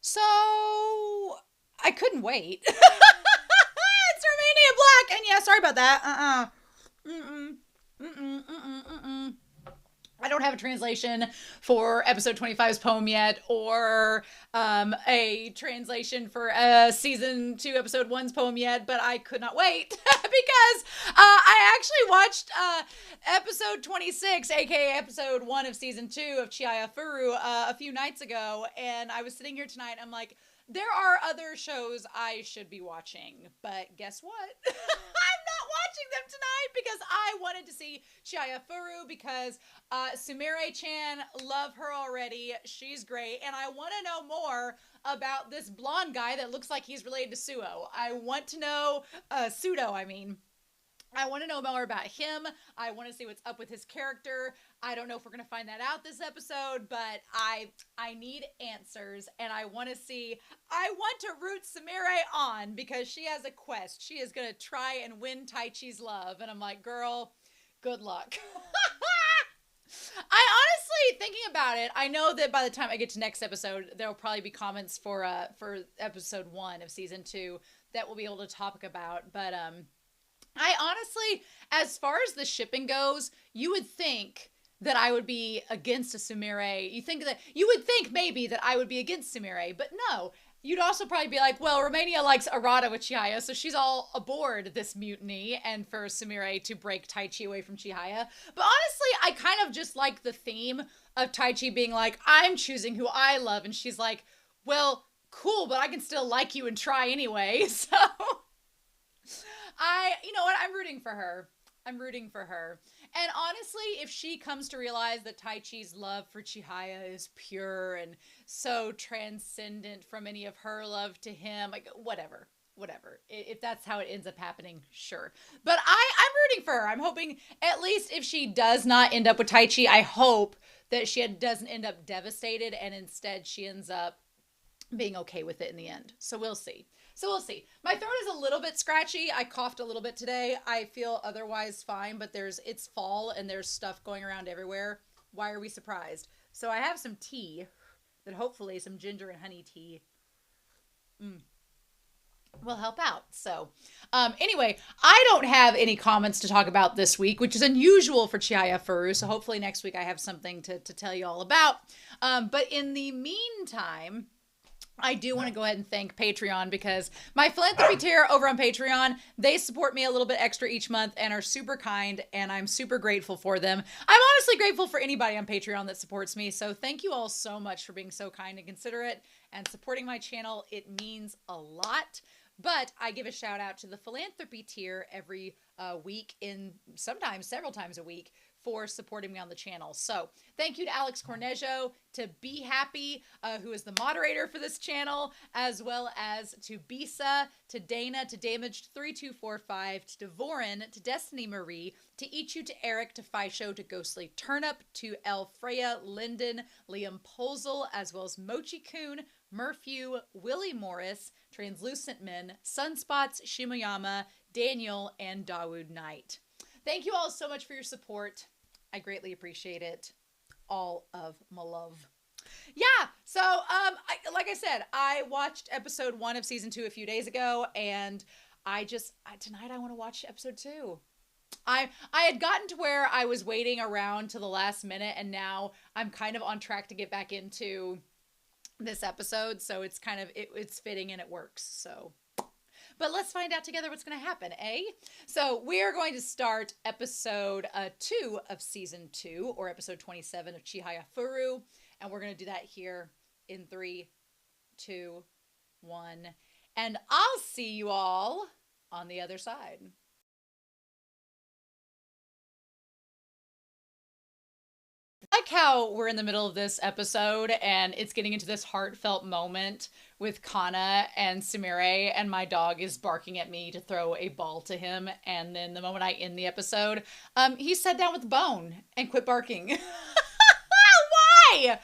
So I couldn't wait. It's Romania Black, and yeah, sorry about that. Mm-mm. Mm-mm. Mm-mm. Mm-mm. I don't have a translation for episode 25's poem yet, or a translation for season 2, episode 1's poem yet, but I could not wait because I actually watched episode 26, aka episode 1 of season 2 of Chihayafuru, a few nights ago, and I was sitting here tonight, and I'm like, there are other shows I should be watching, but guess what? I'm not watching them tonight because I wanted to see Chihayafuru because Sumire-chan, love her already. She's great. And I want to know more about this blonde guy that looks like he's related to Suo. I want to know, Sudo, I mean. I want to know more about him. I want to see what's up with his character. I don't know if we're going to find that out this episode, but I need answers, and I want to root Sumire on because she has a quest. She is going to try and win Taichi's love, and I'm like, girl, good luck. I honestly, thinking about it, I know that by the time I get to next episode, there will probably be comments for episode 1 of season 2 that we'll be able to talk about, but I honestly, as far as the shipping goes, you would think that I would be against a Sumire. You would think maybe that I would be against Sumire, but no. You'd also probably be like, well, Romania likes Arata with Chihaya, so she's all aboard this mutiny, and for Sumire to break Taichi away from Chihaya. But honestly, I kind of just like the theme of Taichi being like, I'm choosing who I love, and she's like, well, cool, but I can still like you and try anyway, so... you know what? I'm rooting for her. I'm rooting for her. And honestly, if she comes to realize that Taichi's love for Chihaya is pure and so transcendent from any of her love to him, like, whatever. If that's how it ends up happening, sure. But I'm rooting for her. I'm hoping, at least if she does not end up with Taichi, I hope that she doesn't end up devastated and instead she ends up being okay with it in the end. So we'll see. My throat is a little bit scratchy. I coughed a little bit today. I feel otherwise fine, but it's fall and there's stuff going around everywhere. Why are we surprised? So I have some tea that hopefully some ginger and honey tea will help out. So anyway, I don't have any comments to talk about this week, which is unusual for Chihayafuru. So hopefully next week I have something to tell you all about. But in the meantime, I do want to go ahead and thank Patreon because my philanthropy tier over on Patreon, they support me a little bit extra each month and are super kind, and I'm super grateful for them. I'm honestly grateful for anybody on Patreon that supports me, so thank you all so much for being so kind and considerate and supporting my channel. It means a lot. But I give a shout out to the philanthropy tier every week, sometimes several times a week, for supporting me on the channel. So thank you to Alex Cornejo, to Be Happy, who is the moderator for this channel, as well as to Bisa, to Dana, to Damaged3245, to Devorin, to Destiny Marie, to Ichu, to Eric, to Fisho, to Ghostly Turnip, to Elfreya, Linden, Liam Posel, as well as Mochi Kun, Murphew, Willie Morris, Translucent Men, Sunspots, Shimoyama, Daniel, and Dawood Knight. Thank you all so much for your support. I greatly appreciate it. All of my love. Yeah, so like I said, I watched episode 1 of season 2 a few days ago, and tonight I want to watch episode 2. I had gotten to where I was waiting around to the last minute, and now I'm kind of on track to get back into this episode, so it's kind of it's fitting and it works. So, but let's find out together what's going to happen, eh? So we are going to start episode 2 of season 2, or episode 27 of Chihayafuru, and we're going to do that here in 3, 2, 1, and I'll see you all on the other side. I like how we're in the middle of this episode and it's getting into this heartfelt moment with Kana and Sumire, and my dog is barking at me to throw a ball to him, and then the moment I end the episode, he sat down with the bone and quit barking. Why?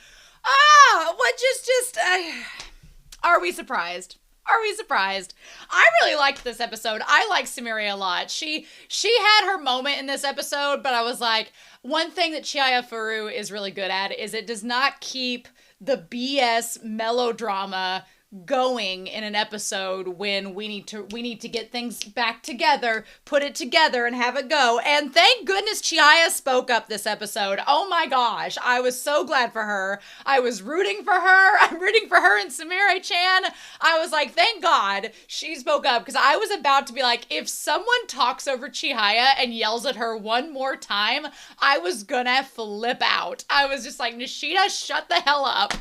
Are we surprised? Are we surprised? I really liked this episode. I like Sumire a lot. She had her moment in this episode, but I was like, one thing that Chihayafuru is really good at is it does not keep the BS melodrama going in an episode when we need to get things back together, put it together and have it go. And thank goodness Chihaya spoke up this episode. Oh my gosh, I was so glad for her. I was rooting for her. I'm rooting for her and Sumire-chan. I was like, thank God she spoke up, because I was about to be like, if someone talks over Chihaya and yells at her one more time, I was gonna flip out. I was just like, Nishida, shut the hell up.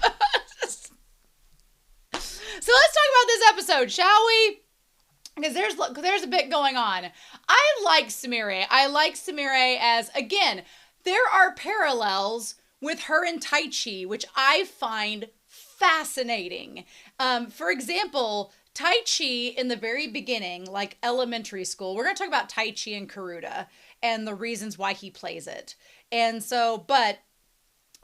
So let's talk about this episode, shall we? Because there's a bit going on. I like Sumire. I like Sumire as, again, there are parallels with her and Taichi, which I find fascinating. For example, Taichi in the very beginning, like elementary school, we're going to talk about Taichi and Karuta and the reasons why he plays it. And so, but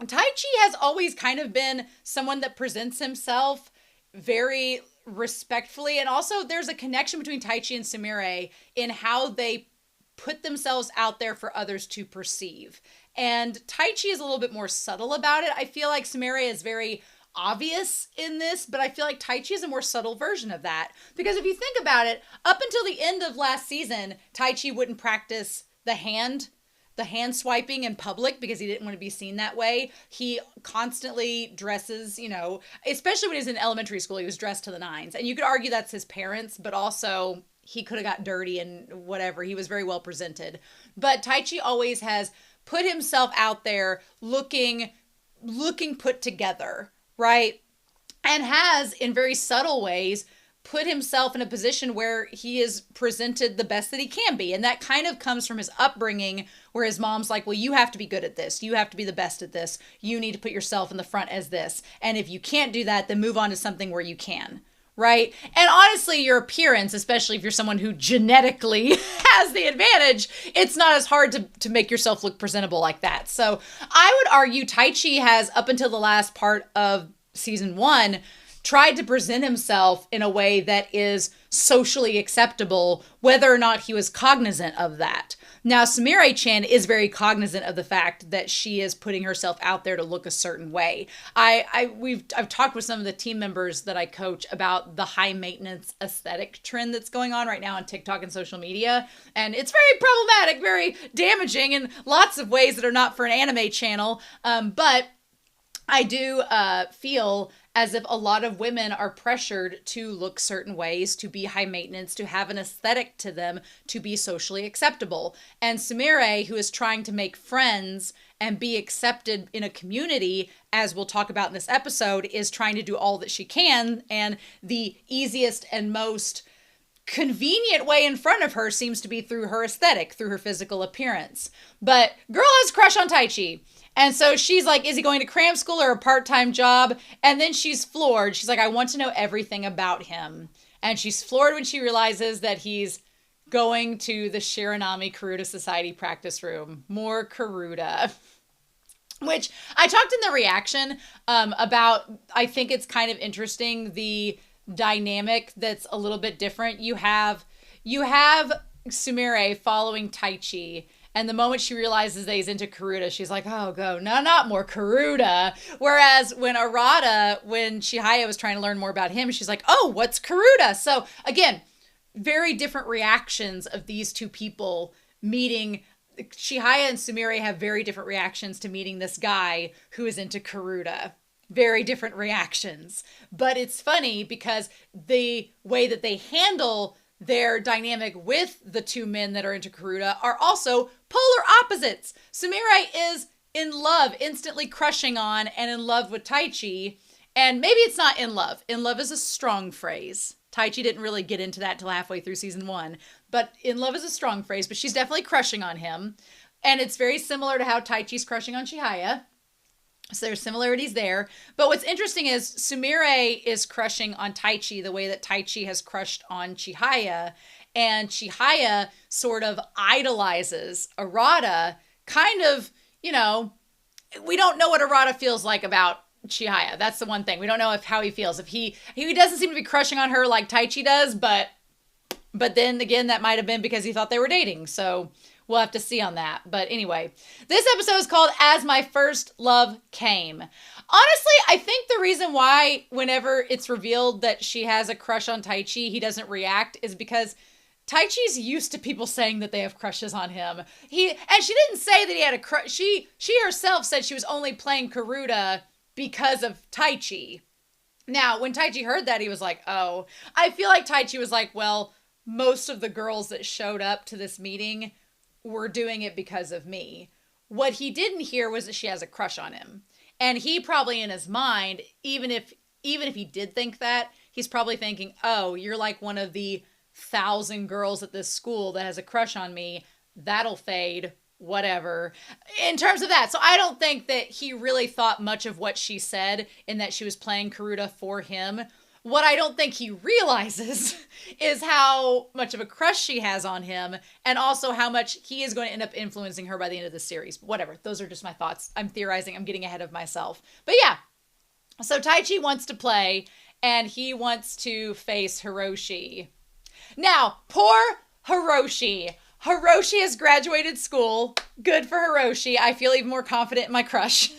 Taichi has always kind of been someone that presents himself very respectfully, and also there's a connection between Taichi and Sumire in how they put themselves out there for others to perceive. And Taichi is a little bit more subtle about it. I feel like Sumire is very obvious in this, but I feel like Taichi is a more subtle version of that. Because if you think about it, up until the end of last season, Taichi wouldn't practice the hand swiping in public because he didn't want to be seen that way. He constantly dresses, especially when he was in elementary school, he was dressed to the nines. And you could argue that's his parents, but also he could have got dirty and whatever. He was very well presented. But Taichi always has put himself out there looking put together, right? And has, in very subtle ways, put himself in a position where he is presented the best that he can be. And that kind of comes from his upbringing, where his mom's like, well, you have to be good at this. You have to be the best at this. You need to put yourself in the front as this. And if you can't do that, then move on to something where you can. Right? And honestly, your appearance, especially if you're someone who genetically has the advantage, it's not as hard to make yourself look presentable like that. So I would argue Taichi has, up until the last part of season 1, tried to present himself in a way that is socially acceptable, whether or not he was cognizant of that. Now, Sumire-chan is very cognizant of the fact that she is putting herself out there to look a certain way. I've talked with some of the team members that I coach about the high maintenance aesthetic trend that's going on right now on TikTok and social media. And it's very problematic, very damaging in lots of ways that are not for an anime channel. But I do feel as if a lot of women are pressured to look certain ways, to be high maintenance, to have an aesthetic to them, to be socially acceptable. And Sumire, who is trying to make friends and be accepted in a community, as we'll talk about in this episode, is trying to do all that she can. And the easiest and most convenient way in front of her seems to be through her aesthetic, through her physical appearance. But girl has a crush on Taichi. And so she's like, is he going to cram school or a part-time job? And then she's floored. She's like, I want to know everything about him. And she's floored when she realizes that he's going to the Shiranami Karuta Society practice room. More Karuta. Which I talked in the reaction about, I think it's kind of interesting, the dynamic that's a little bit different. You have Sumire following Taichi, and the moment she realizes that he's into Karuta, she's like, oh, no, not more Karuta. Whereas when Chihaya was trying to learn more about him, she's like, oh, what's Karuta? So again, very different reactions of these two people meeting. Chihaya and Sumire have very different reactions to meeting this guy who is into Karuta. Very different reactions. But it's funny because the way that they handle their dynamic with the two men that are into Karuta are also polar opposites. Sumire is in love, instantly crushing on and in love with Taichi. And maybe it's not in love. In love is a strong phrase. Taichi didn't really get into that till halfway through season 1. But in love is a strong phrase, but she's definitely crushing on him. And it's very similar to how Taichi's crushing on Chihaya. So there's similarities there. But what's interesting is Sumire is crushing on Taichi the way that Taichi has crushed on Chihaya. And Chihaya sort of idolizes Arata, kind of, we don't know what Arata feels like about Chihaya. That's the one thing. We don't know how he feels. If he doesn't seem to be crushing on her like Taichi does, but then again, that might have been because he thought they were dating. So we'll have to see on that. But anyway, this episode is called As My First Love Came. Honestly, I think the reason why whenever it's revealed that she has a crush on Taichi, he doesn't react is because Taichi's used to people saying that they have crushes on him. And she didn't say that he had a crush. She herself said she was only playing Karuta because of Taichi. Now, when Taichi heard that, he was like, oh. I feel like Taichi was like, well, most of the girls that showed up to this meeting were doing it because of me. What he didn't hear was that she has a crush on him. And he probably in his mind, even if he did think that, he's probably thinking, oh, you're like one of the 1,000 girls at this school that has a crush on me. That'll fade, whatever. In terms of that. So I don't think that he really thought much of what she said in that she was playing Karuta for him. What I don't think he realizes is how much of a crush she has on him, and also how much he is going to end up influencing her by the end of the series. Whatever. Those are just my thoughts. I'm theorizing. I'm getting ahead of myself. But yeah. So Taichi wants to play, and he wants to face Hiroshi. Now, poor Hiroshi. Hiroshi has graduated school. Good for Hiroshi. I feel even more confident in my crush.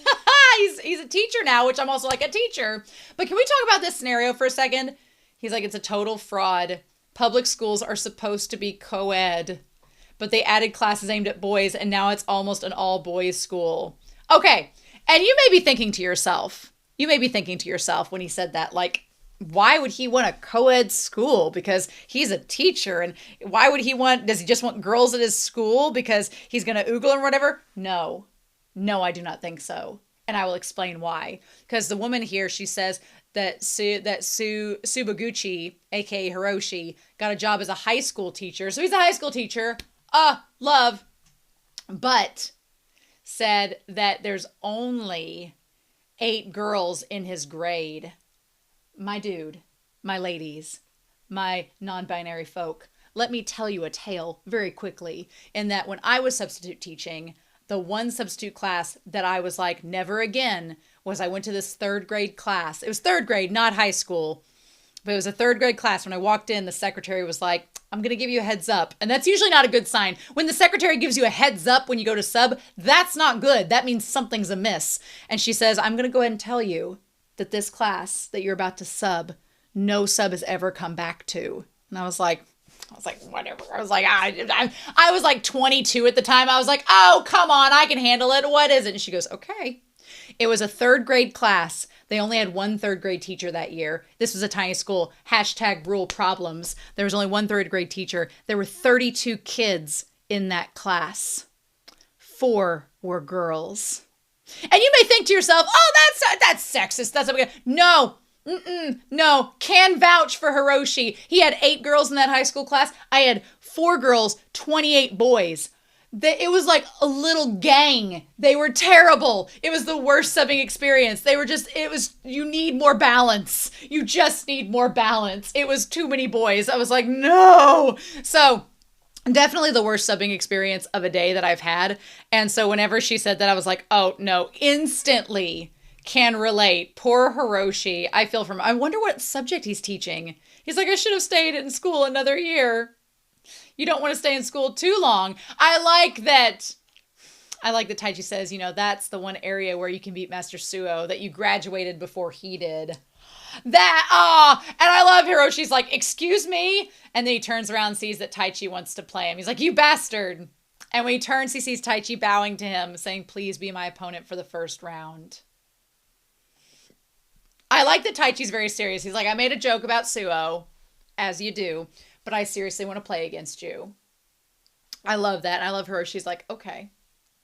He's a teacher now, which I'm also like a teacher. But can we talk about this scenario for a second? He's like, it's a total fraud. Public schools are supposed to be co-ed, but they added classes aimed at boys, and now it's almost an all-boys school. Okay, and you may be thinking to yourself when he said that, like, why would he want a co-ed school? Because he's a teacher. And why would does he just want girls at his school because he's going to oogle or whatever? No, I do not think so. And I will explain why. Because the woman here, she says that Subaguchi, aka Hiroshi, got a job as a high school teacher. So he's a high school teacher. Love. But said that there's only 8 girls in his grade. My dude, my ladies, my non-binary folk, let me tell you a tale very quickly, in that when I was substitute teaching, the one substitute class that I was like, never again, was I went to this 3rd grade class. It was 3rd grade, not high school, but it was a 3rd grade class. When I walked in, the secretary was like, I'm going to give you a heads up. And that's usually not a good sign. When the secretary gives you a heads up when you go to sub, that's not good. That means something's amiss. And she says, I'm going to go ahead and tell you that this class that you're about to sub, no sub has ever come back to. And I was like, whatever. I was like, I was like 22 at the time. I was like, oh, come on, I can handle it. What is it? And she goes, okay. It was a 3rd grade class. They only had one 3rd grade teacher that year. This was a tiny school. #rule problems. There was only one 3rd grade teacher. There were 32 kids in that class. 4 were girls. And you may think to yourself, oh, that's sexist. That's okay. No, can vouch for Hiroshi. He had 8 girls in that high school class. I had 4 girls, 28 boys. It was like a little gang. They were terrible. It was the worst subbing experience. You need more balance. You just need more balance. It was too many boys. I was like, no. So definitely the worst subbing experience of a day that I've had. And so whenever she said that, I was like, oh no, instantly can relate. Poor Hiroshi. I feel for him. I wonder what subject he's teaching. He's like, I should have stayed in school another year. You don't want to stay in school too long. I like that Taichi says, that's the one area where you can beat Master Suo, that you graduated before he did. And I love Hiroshi's like, excuse me? And then he turns around and sees that Taichi wants to play him. He's like, you bastard. And when he turns, he sees Taichi bowing to him, saying, please be my opponent for the first round. I like that Taichi's very serious. He's like, I made a joke about Suo, as you do, but I seriously want to play against you. I love that. I love Hiroshi's like, okay.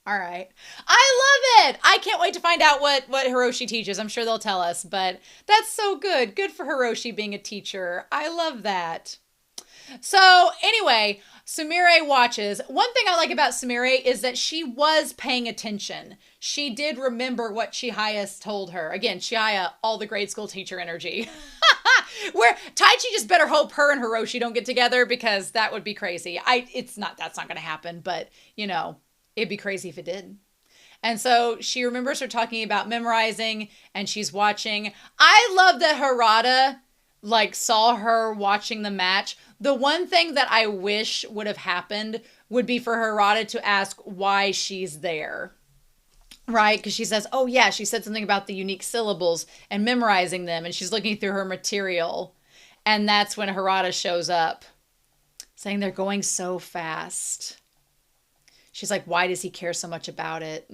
All right. I love it. I can't wait to find out what Hiroshi teaches. I'm sure they'll tell us, but that's so good. Good for Hiroshi being a teacher. I love that. So anyway, Sumire watches. One thing I like about Sumire is that she was paying attention. She did remember what Chihaya told her. Again, Chihaya, all the grade school teacher energy. Where Taichi just better hope her and Hiroshi don't get together, because that would be crazy. That's not going to happen, but it'd be crazy if it did. And so she remembers her talking about memorizing, and she's watching. I love that Harada saw her watching the match. The one thing that I wish would have happened would be for Harada to ask why she's there. Right? Because she says, oh yeah, she said something about the unique syllables and memorizing them. And she's looking through her material. And that's when Harada shows up saying they're going so fast. She's like, why does he care so much about it?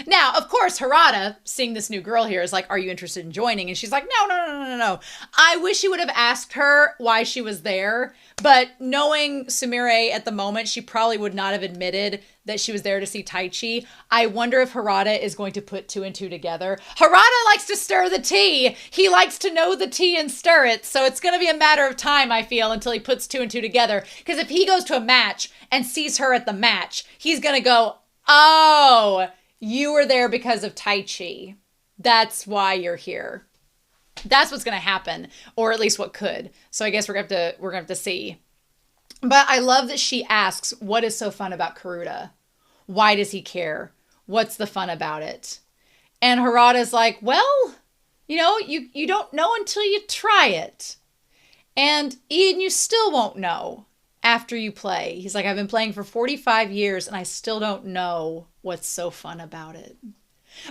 Now, of course, Harada, seeing this new girl here, is like, are you interested in joining? And she's like, no. I wish he would have asked her why she was there. But knowing Sumire at the moment, she probably would not have admitted that she was there to see Taichi. I wonder if Harada is going to put 2 and 2 together. Harada likes to stir the tea. He likes to know the tea and stir it. So it's going to be a matter of time, I feel, until he puts 2 and 2 together. Because if he goes to a match and sees her at the match, he's going to go, oh, you were there because of Taichi. That's why you're here. That's what's going to happen, or at least what could. So I guess we're going to have to see. But I love that she asks, what is so fun about Karuta? Why does he care? What's the fun about it? And Harada's like, well, you don't know until you try it. And Ian, you still won't know after you play. He's like, I've been playing for 45 years and I still don't know what's so fun about it.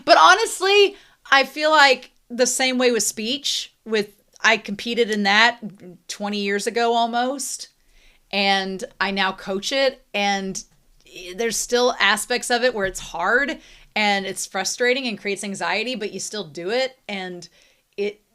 But honestly, I feel like the same way with speech, I competed in that 20 years ago almost, and I now coach it, and there's still aspects of it where it's hard and it's frustrating and creates anxiety, but you still do it, and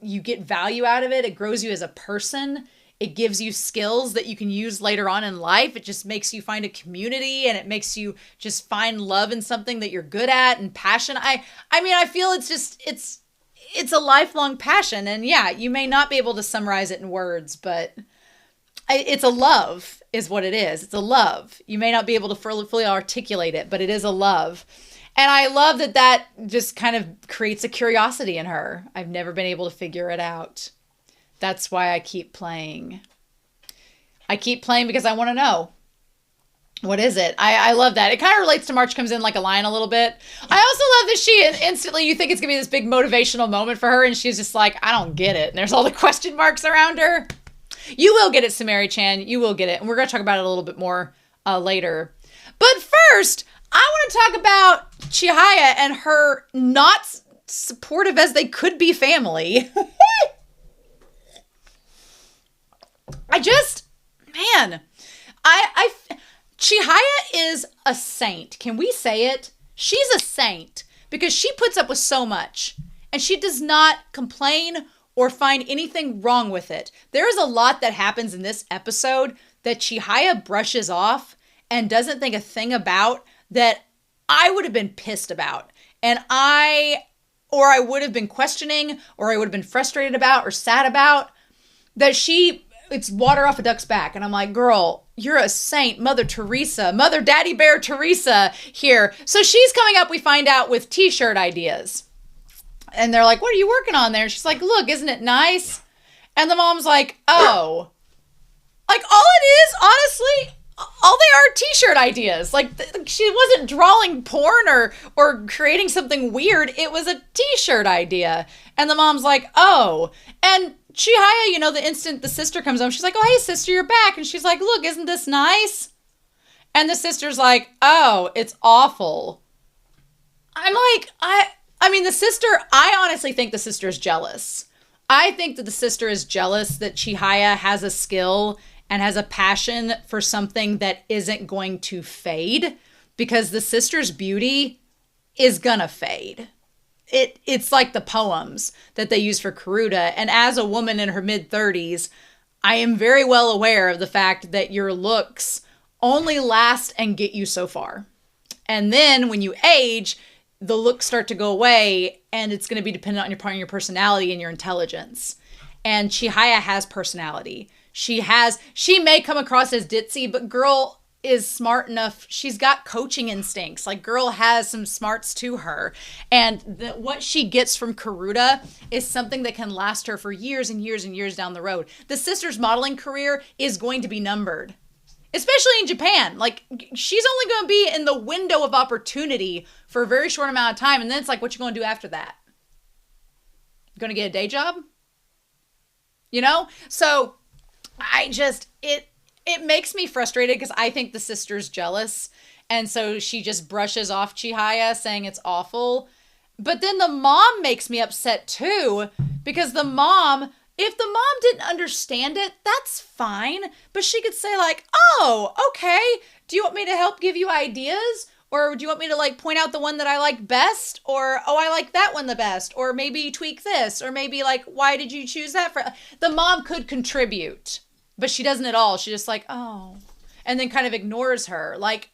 you get value out of it. It grows you as a person. It gives you skills that you can use later on in life. It just makes you find a community, and it makes you just find love in something that you're good at and passion. I mean, I feel it's a lifelong passion. And yeah, you may not be able to summarize it in words, but it's a love is what it is. It's a love. You may not be able to fully articulate it, but it is a love. And I love that just kind of creates a curiosity in her. I've never been able to figure it out. That's why I keep playing. I keep playing because I want to know. What is it? I love that. It kind of relates to March Comes In Like a Lion a little bit. I also love that she instantly, you think it's going to be this big motivational moment for her, and she's just like, I don't get it. And there's all the question marks around her. You will get it, Sumire-chan. You will get it. And we're going to talk about it a little bit more later. But first, I want to talk about Chihaya and her not supportive as they could be family. Chihaya is a saint. Can we say it? She's a saint because she puts up with so much and she does not complain or find anything wrong with it. There is a lot that happens in this episode that Chihaya brushes off and doesn't think a thing about that I would have been pissed about. And I would have been questioning, or I would have been frustrated about or sad about that it's water off a duck's back. And I'm like, girl, you're a saint, Mother Teresa, Mother Daddy Bear Teresa here. So she's coming up, we find out, with t-shirt ideas. And they're like, what are you working on there? And she's like, look, isn't it nice? And the mom's like, oh. Like, all it is, honestly, all they are t-shirt ideas. Like, she wasn't drawing porn or creating something weird. It was a t-shirt idea. And the mom's like, oh. And Chihaya, the instant the sister comes home, she's like, oh, hey, sister, you're back. And she's like, look, isn't this nice? And the sister's like, oh, it's awful. I'm like, the sister, I honestly think the sister is jealous. I think that the sister is jealous that Chihaya has a skill and has a passion for something that isn't going to fade, because the sister's beauty is gonna fade. It's like the poems that they use for Karuta. And as a woman in her mid-30s, I am very well aware of the fact that your looks only last and get you so far. And then when you age, the looks start to go away, and it's going to be dependent on your personality and your intelligence. And Chihaya has personality. She may come across as ditzy, but girl is smart enough. She's got coaching instincts. Like, girl has some smarts to her. And what she gets from Karuta is something that can last her for years and years and years down the road. The sister's modeling career is going to be numbered, especially in Japan. Like, she's only going to be in the window of opportunity for a very short amount of time. And then it's like, what you going to do after that? Going to get a day job? So it makes me frustrated because I think the sister's jealous. And so she just brushes off Chihaya saying it's awful. But then the mom makes me upset too, because if the mom didn't understand it, that's fine. But she could say like, oh, okay. Do you want me to help give you ideas? Or do you want me to like point out the one that I like best? Or, oh, I like that one the best. Or maybe tweak this. Or maybe like, why did you choose that for? The mom could contribute, but she doesn't at all. She's just like, oh, and then kind of ignores her. Like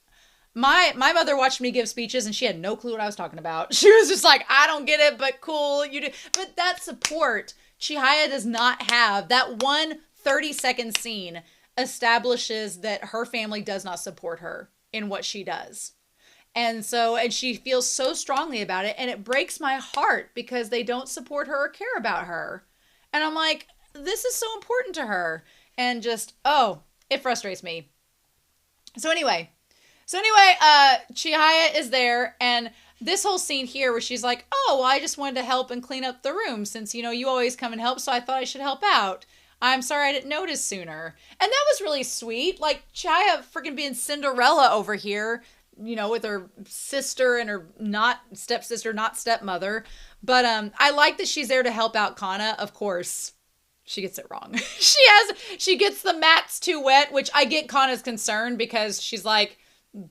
my mother watched me give speeches and she had no clue what I was talking about. She was just like, I don't get it, but cool. You do. But that support, Chihaya does not have. That one 30-second scene establishes that her family does not support her in what she does. And she feels so strongly about it, and it breaks my heart because they don't support her or care about her. And I'm like, this is so important to her. And just, oh, it frustrates me. So anyway, Chihaya is there, and this whole scene here where she's like, oh, well, I just wanted to help and clean up the room since, you always come and help, so I thought I should help out. I'm sorry I didn't notice sooner. And that was really sweet. Like, Chihaya freaking being Cinderella over here, with her sister and her not stepsister, not stepmother. But I like that she's there to help out Kana. Of course, she gets it wrong. She gets the mats too wet, which I get Kana's concern because she's like,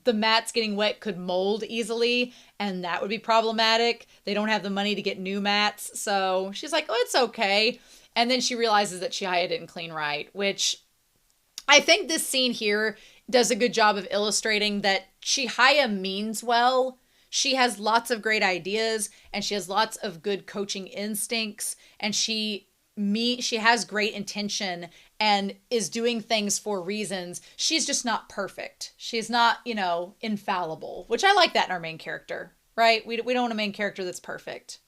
the mats getting wet could mold easily, and that would be problematic. They don't have the money to get new mats. So she's like, oh, it's okay. And then she realizes that Chihaya didn't clean right, which I think this scene here does a good job of illustrating that Chihaya means well. She has lots of great ideas and she has lots of good coaching instincts, and she has great intention and is doing things for reasons. She's just not perfect. She's not, infallible, which I like that in our main character, right? We don't want a main character that's perfect.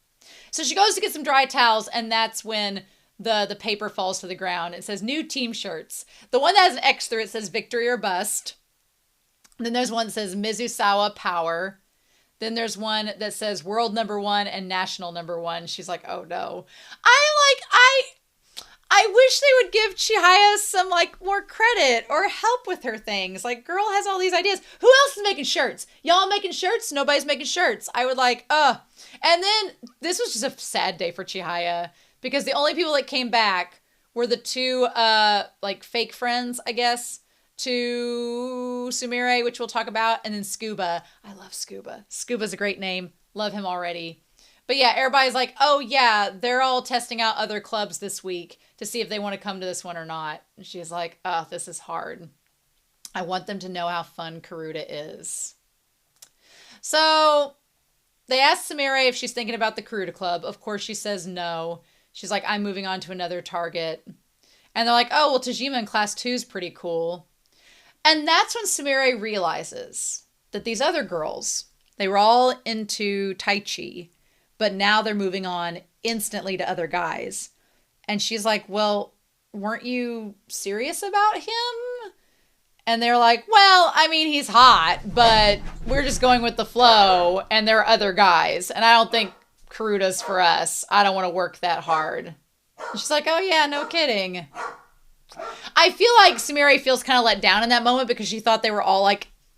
So she goes to get some dry towels, and that's when the paper falls to the ground. It says new team shirts. The one that has an X through it says victory or bust. Then there's one that says Mizusawa power. Then there's one that says world #1 and national #1. She's like, oh no. I wish they would give Chihaya some more credit or help with her things. Like, girl has all these ideas. Who else is making shirts? Y'all making shirts? Nobody's making shirts. I would And then this was just a sad day for Chihaya, because the only people that came back were the two, fake friends, I guess, to Sumire, which we'll talk about, and then Tsukuba. I love Tsukuba. Tsukuba's a great name. Love him already. But yeah, everybody's like, oh yeah, they're all testing out other clubs this week to see if they want to come to this one or not. And she's like, oh, this is hard. I want them to know how fun Karuta is. So they asked Sumire if she's thinking about the Karuta Club. Of course, she says no. She's like, I'm moving on to another target. And they're like, oh, well, Tajima in class 2 is pretty cool. And that's when Sumire realizes that these other girls, they were all into Tai Chi, but now they're moving on instantly to other guys. And she's like, well, weren't you serious about him? And they're like, well, I mean, he's hot, but we're just going with the flow, and there are other guys. And I don't think Karuta's for us. I don't want to work that hard. And she's like, oh yeah, no kidding. I feel like Sumire feels kind of let down in that moment because she thought they were all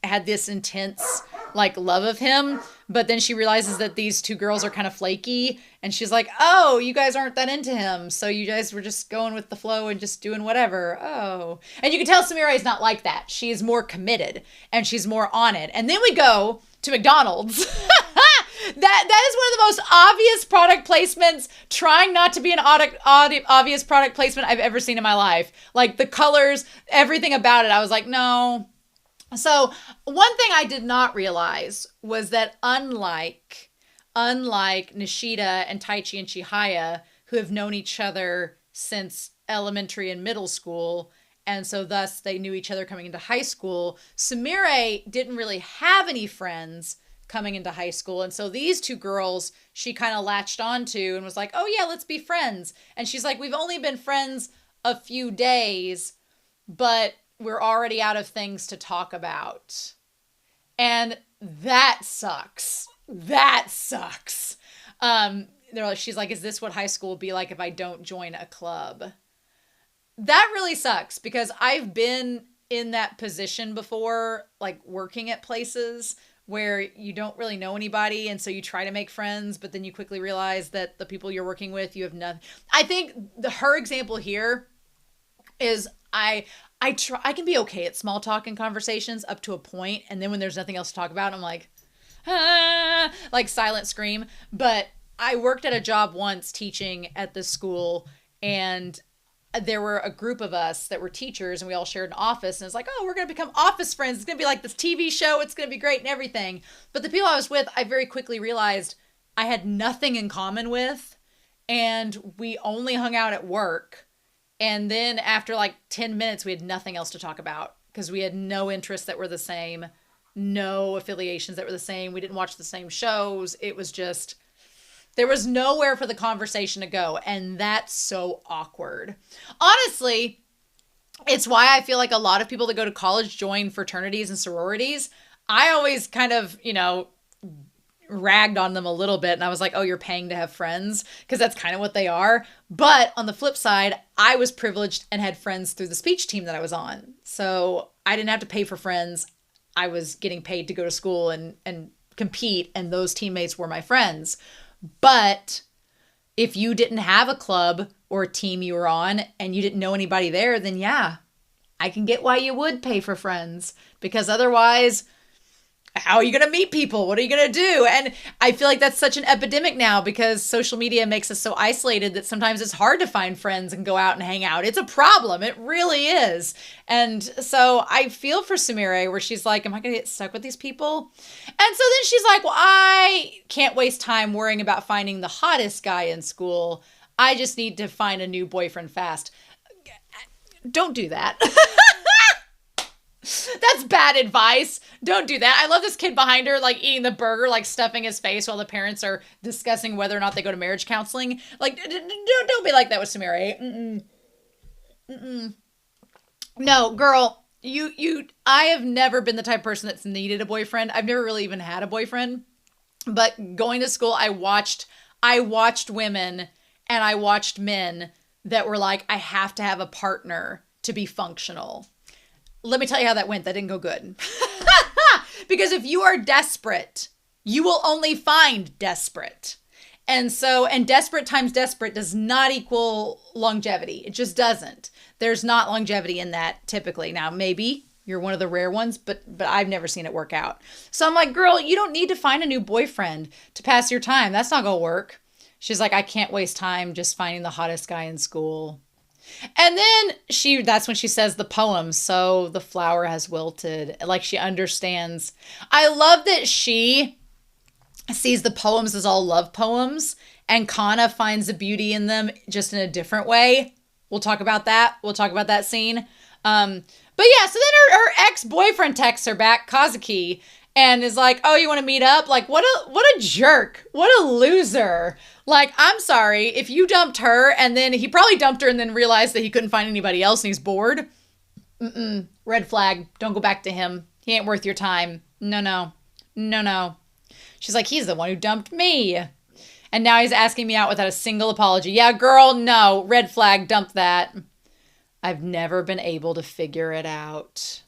had this intense love of him, but then she realizes that these two girls are kind of flaky, and she's like, oh, you guys aren't that into him, so you guys were just going with the flow and just doing whatever. Oh. And you can tell Sumire is not like that. She is more committed and she's more on it. And then we go to McDonald's. That is one of the most obvious product placements, trying not to be an obvious product placement I've ever seen in my life. Like the colors, everything about it, I was like, no. So one thing I did not realize was that unlike Nishida and Taichi and Chihaya, who have known each other since elementary and middle school, and so thus they knew each other coming into high school, Sumire didn't really have any friends coming into high school. And so these two girls, she kind of latched onto and was like, oh yeah, let's be friends. And she's like, we've only been friends a few days, but we're already out of things to talk about. And that sucks. That sucks. She's like, is this what high school will be like if I don't join a club? That really sucks, because I've been in that position before, like working at places where you don't really know anybody, and so you try to make friends, but then you quickly realize that the people you're working with, you have nothing. I think her example here is I can be okay at small talk and conversations up to a point, and then when there's nothing else to talk about, I'm like, ah, like silent scream. But I worked at a job once teaching at this school, and there were a group of us that were teachers, and we all shared an office, and it's like, oh, we're going to become office friends. It's going to be like this TV show. It's going to be great and everything. But the people I was with, I very quickly realized I had nothing in common with, and we only hung out at work. And then after like 10 minutes, we had nothing else to talk about because we had no interests that were the same, no affiliations that were the same. We didn't watch the same shows. It was just, there was nowhere for the conversation to go. And that's so awkward. Honestly, it's why I feel like a lot of people that go to college join fraternities and sororities. I always kind of, ragged on them a little bit, and I was like, oh, you're paying to have friends, because that's kind of what they are. But on the flip side, I was privileged and had friends through the speech team that I was on, so I didn't have to pay for friends. I was getting paid to go to school and compete, and those teammates were my friends. But if you didn't have a club or a team you were on and you didn't know anybody there, then yeah, I can get why you would pay for friends, because otherwise, how are you going to meet people? What are you going to do? And I feel like that's such an epidemic now because social media makes us so isolated that sometimes it's hard to find friends and go out and hang out. It's a problem. It really is. And so I feel for Sumire where she's like, am I going to get stuck with these people? And so then she's like, well, I can't waste time worrying about finding the hottest guy in school. I just need to find a new boyfriend fast. Don't do that. That's bad advice. Don't do that. I love this kid behind her, like eating the burger, like stuffing his face while the parents are discussing whether or not they go to marriage counseling. Like, don't be like that with Sumire. No, girl, I have never been the type of person that's needed a boyfriend. I've never really even had a boyfriend. But going to school, I watched women and I watched men that were like, I have to have a partner to be functional. Let me tell you how that went. That didn't go good. Because if you are desperate, you will only find desperate. And desperate times desperate does not equal longevity. It just doesn't. There's not longevity in that typically. Now, maybe you're one of the rare ones, but I've never seen it work out. So I'm like, girl, you don't need to find a new boyfriend to pass your time. That's not going to work. She's like, I can't waste time just finding the hottest guy in school. And then that's when she says the poem, so the flower has wilted. Like she understands. I love that she sees the poems as all love poems and Kana finds the beauty in them just in a different way. We'll talk about that. We'll talk about that scene. But yeah, so then her ex-boyfriend texts her back, Kazuki, and is like, oh, you want to meet up? Like, what a jerk. What a loser. Like, I'm sorry, if you dumped her and then he probably dumped her and then realized that he couldn't find anybody else and he's bored. Red flag. Don't go back to him. He ain't worth your time. No. She's like, he's the one who dumped me. And now he's asking me out without a single apology. Yeah, girl, no. Red flag. Dump that. I've never been able to figure it out.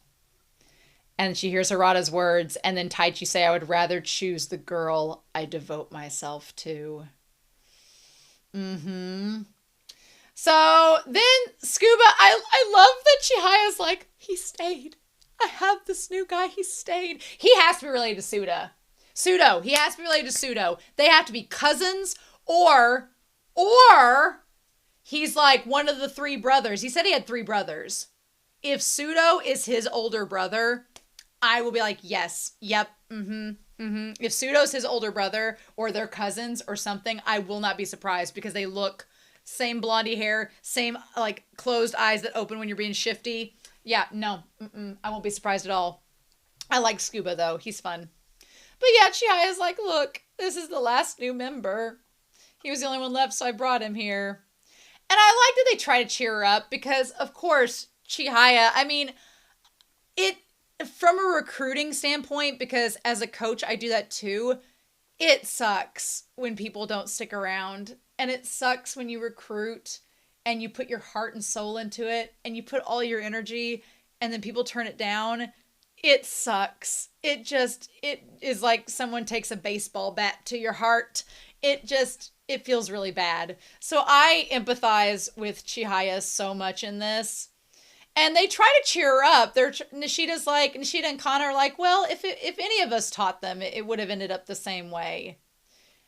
And she hears Harada's words, and then Taichi say, I would rather choose the girl I devote myself to. So then Tsukuba, I love that Chihaya's like, he stayed. I have this new guy, he stayed. He has to be related to Sudo. He has to be related to Sudo. They have to be cousins, or he's like one of the three brothers. He said he had three brothers. If Sudo is his older brother, I will be like, yes, yep, If Sudo's his older brother or they're cousins or something, I will not be surprised because they look same blondie hair, same like closed eyes that open when you're being shifty. Yeah, no, I won't be surprised at all. I like Tsukuba though. He's fun. But yeah, Chihaya's like, look, this is the last new member. He was the only one left, so I brought him here. And I like that they try to cheer her up because, of course, Chihaya, I mean, from a recruiting standpoint, because as a coach, I do that too, it sucks when people don't stick around. And it sucks when you recruit and you put your heart and soul into it and you put all your energy and then people turn it down, it sucks. It is like someone takes a baseball bat to your heart. It feels really bad. So I empathize with Chihaya so much in this. And they try to cheer her up. Nishida and Kana are like, well, if any of us taught them, it would have ended up the same way.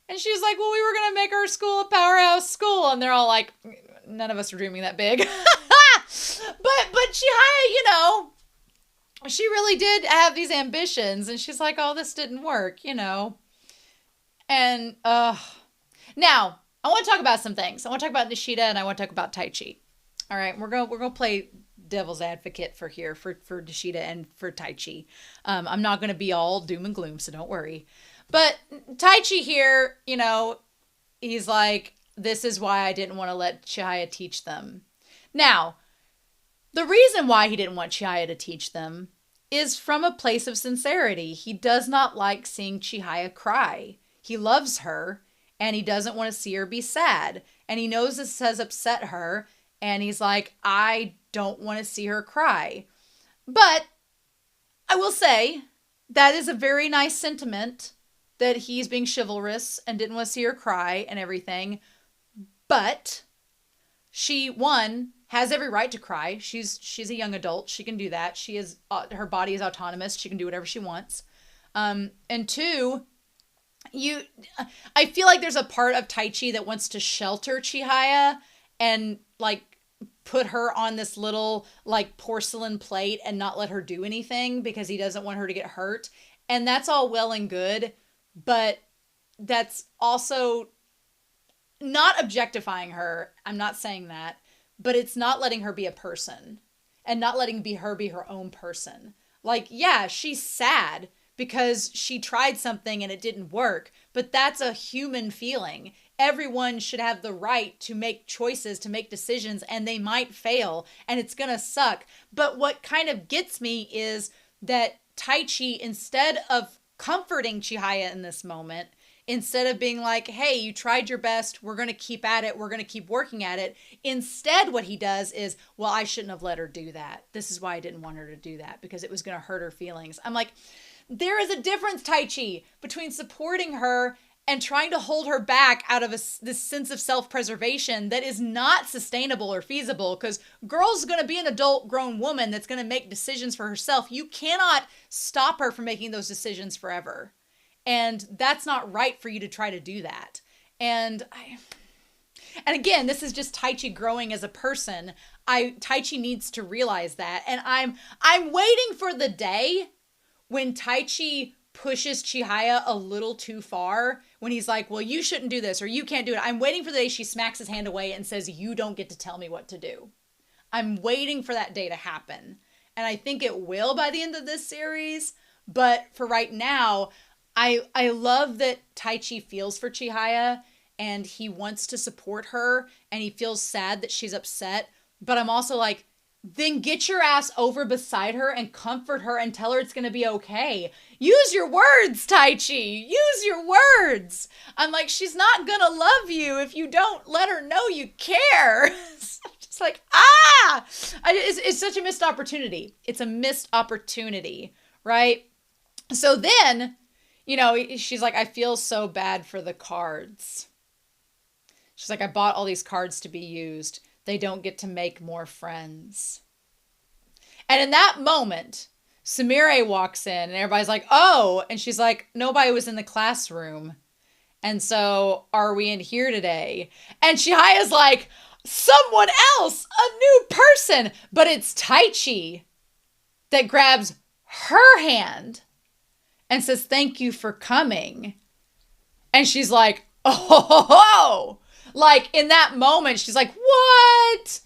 And she's like, well, we were going to make our school a powerhouse school. And they're all like, none of us are dreaming that big. But Chihaya, she really did have these ambitions. And she's like, oh, this didn't work, And now, I want to talk about some things. I want to talk about Nishida and I want to talk about Taichi. All right, we're gonna play devil's advocate for Nishida and for Taichi. I'm not going to be all doom and gloom, so don't worry. But Taichi here, he's like, this is why I didn't want to let Chihaya teach them. Now, the reason why he didn't want Chihaya to teach them is from a place of sincerity. He does not like seeing Chihaya cry. He loves her, and he doesn't want to see her be sad. And he knows this has upset her, and he's like, I don't want to see her cry. But I will say that is a very nice sentiment, that he's being chivalrous and didn't want to see her cry and everything. But she, one, has every right to cry. She's a young adult. She can do that. Her body is autonomous. She can do whatever she wants. And two, I feel like there's a part of Taichi that wants to shelter Chihaya and put her on this little porcelain plate and not let her do anything because he doesn't want her to get hurt. And that's all well and good, but that's also not objectifying her. I'm not saying that, but it's not letting her be a person and not letting her be her own person. Yeah, she's sad because she tried something and it didn't work, but that's a human feeling. Everyone should have the right to make choices, to make decisions, and they might fail, and it's gonna suck. But what kind of gets me is that Taichi, instead of comforting Chihaya in this moment, instead of being like, hey, you tried your best, we're gonna keep at it, we're gonna keep working at it, instead what he does is, well, I shouldn't have let her do that. This is why I didn't want her to do that, because it was gonna hurt her feelings. I'm like, there is a difference, Taichi, between supporting her and trying to hold her back out of this sense of self-preservation that is not sustainable or feasible, because girl's going to be an adult grown woman that's going to make decisions for herself. You cannot stop her from making those decisions forever. And that's not right for you to try to do that. And again, this is just Taichi growing as a person. Taichi needs to realize that. And I'm waiting for the day when Taichi pushes Chihaya a little too far, when he's like, well, you shouldn't do this, or you can't do it. I'm waiting for the day she smacks his hand away and says, you don't get to tell me what to do. I'm waiting for that day to happen. And I think it will by the end of this series. But for right now, I love that Taichi feels for Chihaya and he wants to support her and he feels sad that she's upset. But I'm also like, then get your ass over beside her and comfort her and tell her it's going to be okay. Use your words, Taichi. Use your words. I'm like, she's not going to love you if you don't let her know you care. Just like, it's such a missed opportunity. It's a missed opportunity, right? So then, she's like, I feel so bad for the cards. She's like, I bought all these cards to be used. They don't get to make more friends. And in that moment, Sumire walks in and everybody's like, oh, and she's like, nobody was in the classroom. And so are we in here today? And Chihaya's like, someone else, a new person. But it's Taichi that grabs her hand and says, thank you for coming. And she's like, oh. In that moment, she's like, what?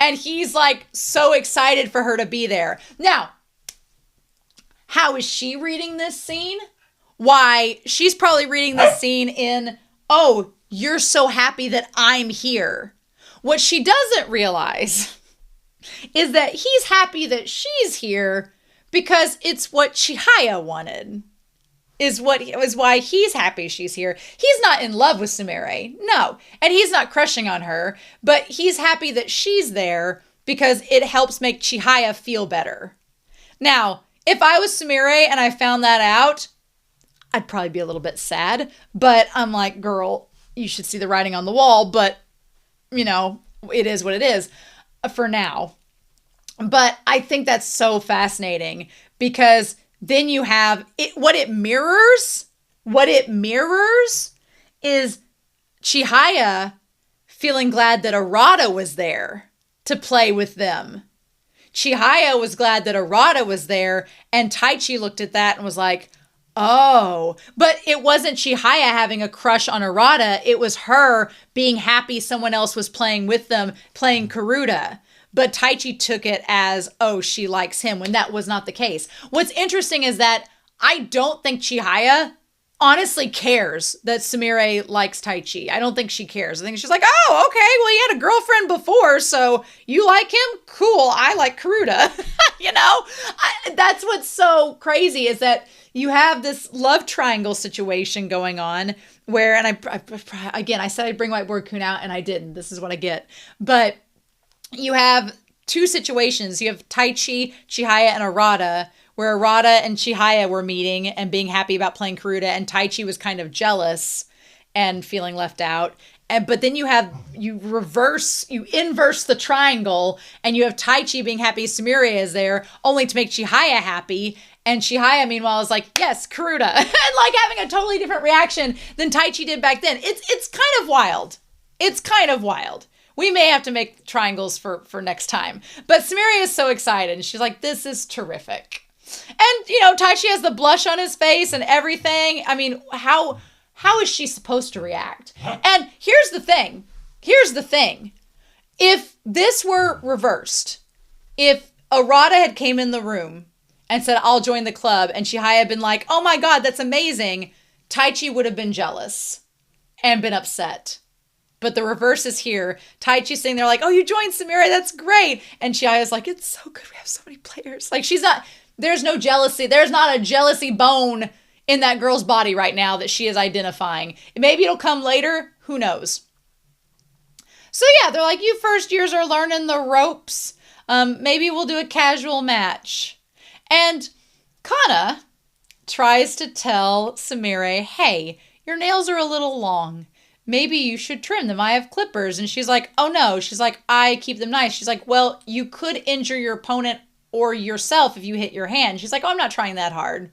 And he's like so excited for her to be there. Now, how is she reading this scene? Why, she's probably reading this scene in, oh, you're so happy that I'm here. What she doesn't realize is that he's happy that she's here because it's what Chihaya wanted. Is why he's happy she's here. He's not in love with Sumire. No. And he's not crushing on her, but he's happy that she's there because it helps make Chihaya feel better. Now, if I was Sumire and I found that out, I'd probably be a little bit sad. But I'm like, girl, you should see the writing on the wall. But, you know, it is what it is for now. But I think that's so fascinating because then you have it. What it mirrors is Chihaya feeling glad that Arata was there to play with them. Chihaya was glad that Arata was there, and Taichi looked at that and was like, oh, but it wasn't Chihaya having a crush on Arata. It was her being happy someone else was playing with them, playing Karuta. But Taichi took it as, oh, she likes him, when that was not the case. What's interesting is that I don't think Chihaya honestly cares that Sumire likes Taichi. I don't think she cares. I think she's like, oh, okay, well, you had a girlfriend before, so you like him? Cool, I like Karuta. You know? That's what's so crazy is that you have this love triangle situation going on where, and I said I'd bring Whiteboard Kun out, and I didn't. This is what I get. But you have two situations. You have Taichi, Chihaya, and Arata, where Arata and Chihaya were meeting and being happy about playing Karuta, and Taichi was kind of jealous and feeling left out. But then you inverse the triangle, and you have Taichi being happy Sumire is there, only to make Chihaya happy. And Chihaya, meanwhile, is like, yes, Karuta. And like having a totally different reaction than Taichi did back then. It's kind of wild. It's kind of wild. We may have to make triangles for next time. But Sumire is so excited. And she's like, this is terrific. And, you know, Taichi has the blush on his face and everything. I mean, how is she supposed to react? And here's the thing. If this were reversed, if Arata had came in the room and said, I'll join the club, and Chihaya had been like, oh my God, that's amazing, Taichi would have been jealous and been upset. But the reverse is here. Taichi's sitting there like, oh, you joined Sumire, that's great. And Chihaya's like, it's so good, we have so many players. Like, there's no jealousy. There's not a jealousy bone in that girl's body right now that she is identifying. Maybe it'll come later. Who knows? So yeah, they're like, you first years are learning the ropes. Maybe we'll do a casual match. And Kana tries to tell Sumire, hey, your nails are a little long. Maybe you should trim them. I have clippers. And she's like, oh no. She's like, I keep them nice. She's like, well, you could injure your opponent or yourself if you hit your hand. She's like, oh, I'm not trying that hard.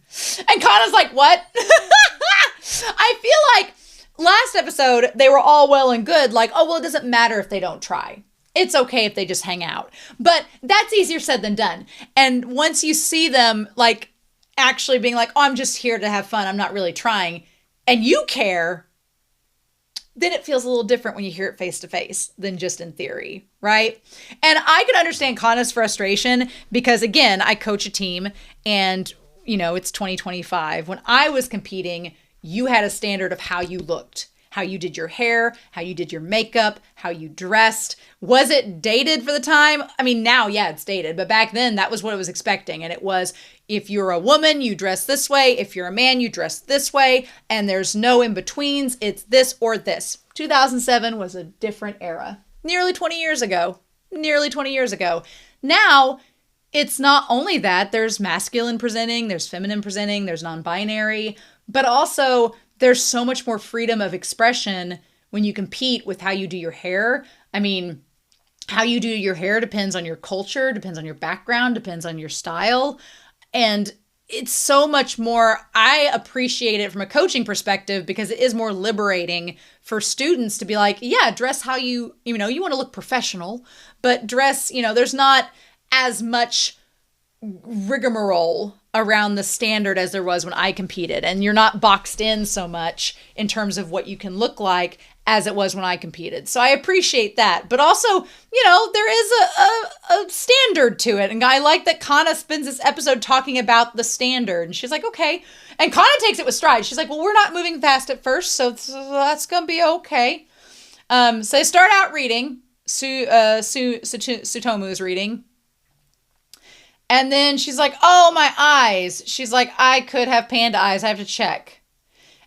And Kana's like, what? I feel like last episode, they were all well and good. Like, oh, well, it doesn't matter if they don't try. It's okay if they just hang out. But that's easier said than done. And once you see them, like, actually being like, oh, I'm just here to have fun, I'm not really trying, and you care, then it feels a little different when you hear it face to face than just in theory, right? And I can understand Kana's frustration because, again, I coach a team and, you know, it's 2025. When I was competing, you had a standard of how you looked, how you did your hair, how you did your makeup, how you dressed. Was it dated for the time? I mean, now, yeah, it's dated. But back then, that was what it was expecting. And it was, if you're a woman, you dress this way. If you're a man, you dress this way. And there's no in-betweens. It's this or this. 2007 was a different era. Nearly 20 years ago. Now, it's not only that. There's masculine presenting. There's feminine presenting. There's non-binary. But also, there's so much more freedom of expression when you compete with how you do your hair. I mean, how you do your hair depends on your culture, depends on your background, depends on your style. And it's so much more, I appreciate it from a coaching perspective because it is more liberating for students to be like, yeah, dress how you want to look professional, but dress, there's not as much rigmarole around the standard as there was when I competed. And you're not boxed in so much in terms of what you can look like as it was when I competed. So I appreciate that. But also, there is a standard to it. And I like that Kana spends this episode talking about the standard. And she's like, okay. And Kana takes it with stride. She's like, well, we're not moving fast at first, so that's going to be okay. So they start out reading. Sutomu's reading. And then she's like, oh, my eyes. She's like, I could have panda eyes. I have to check.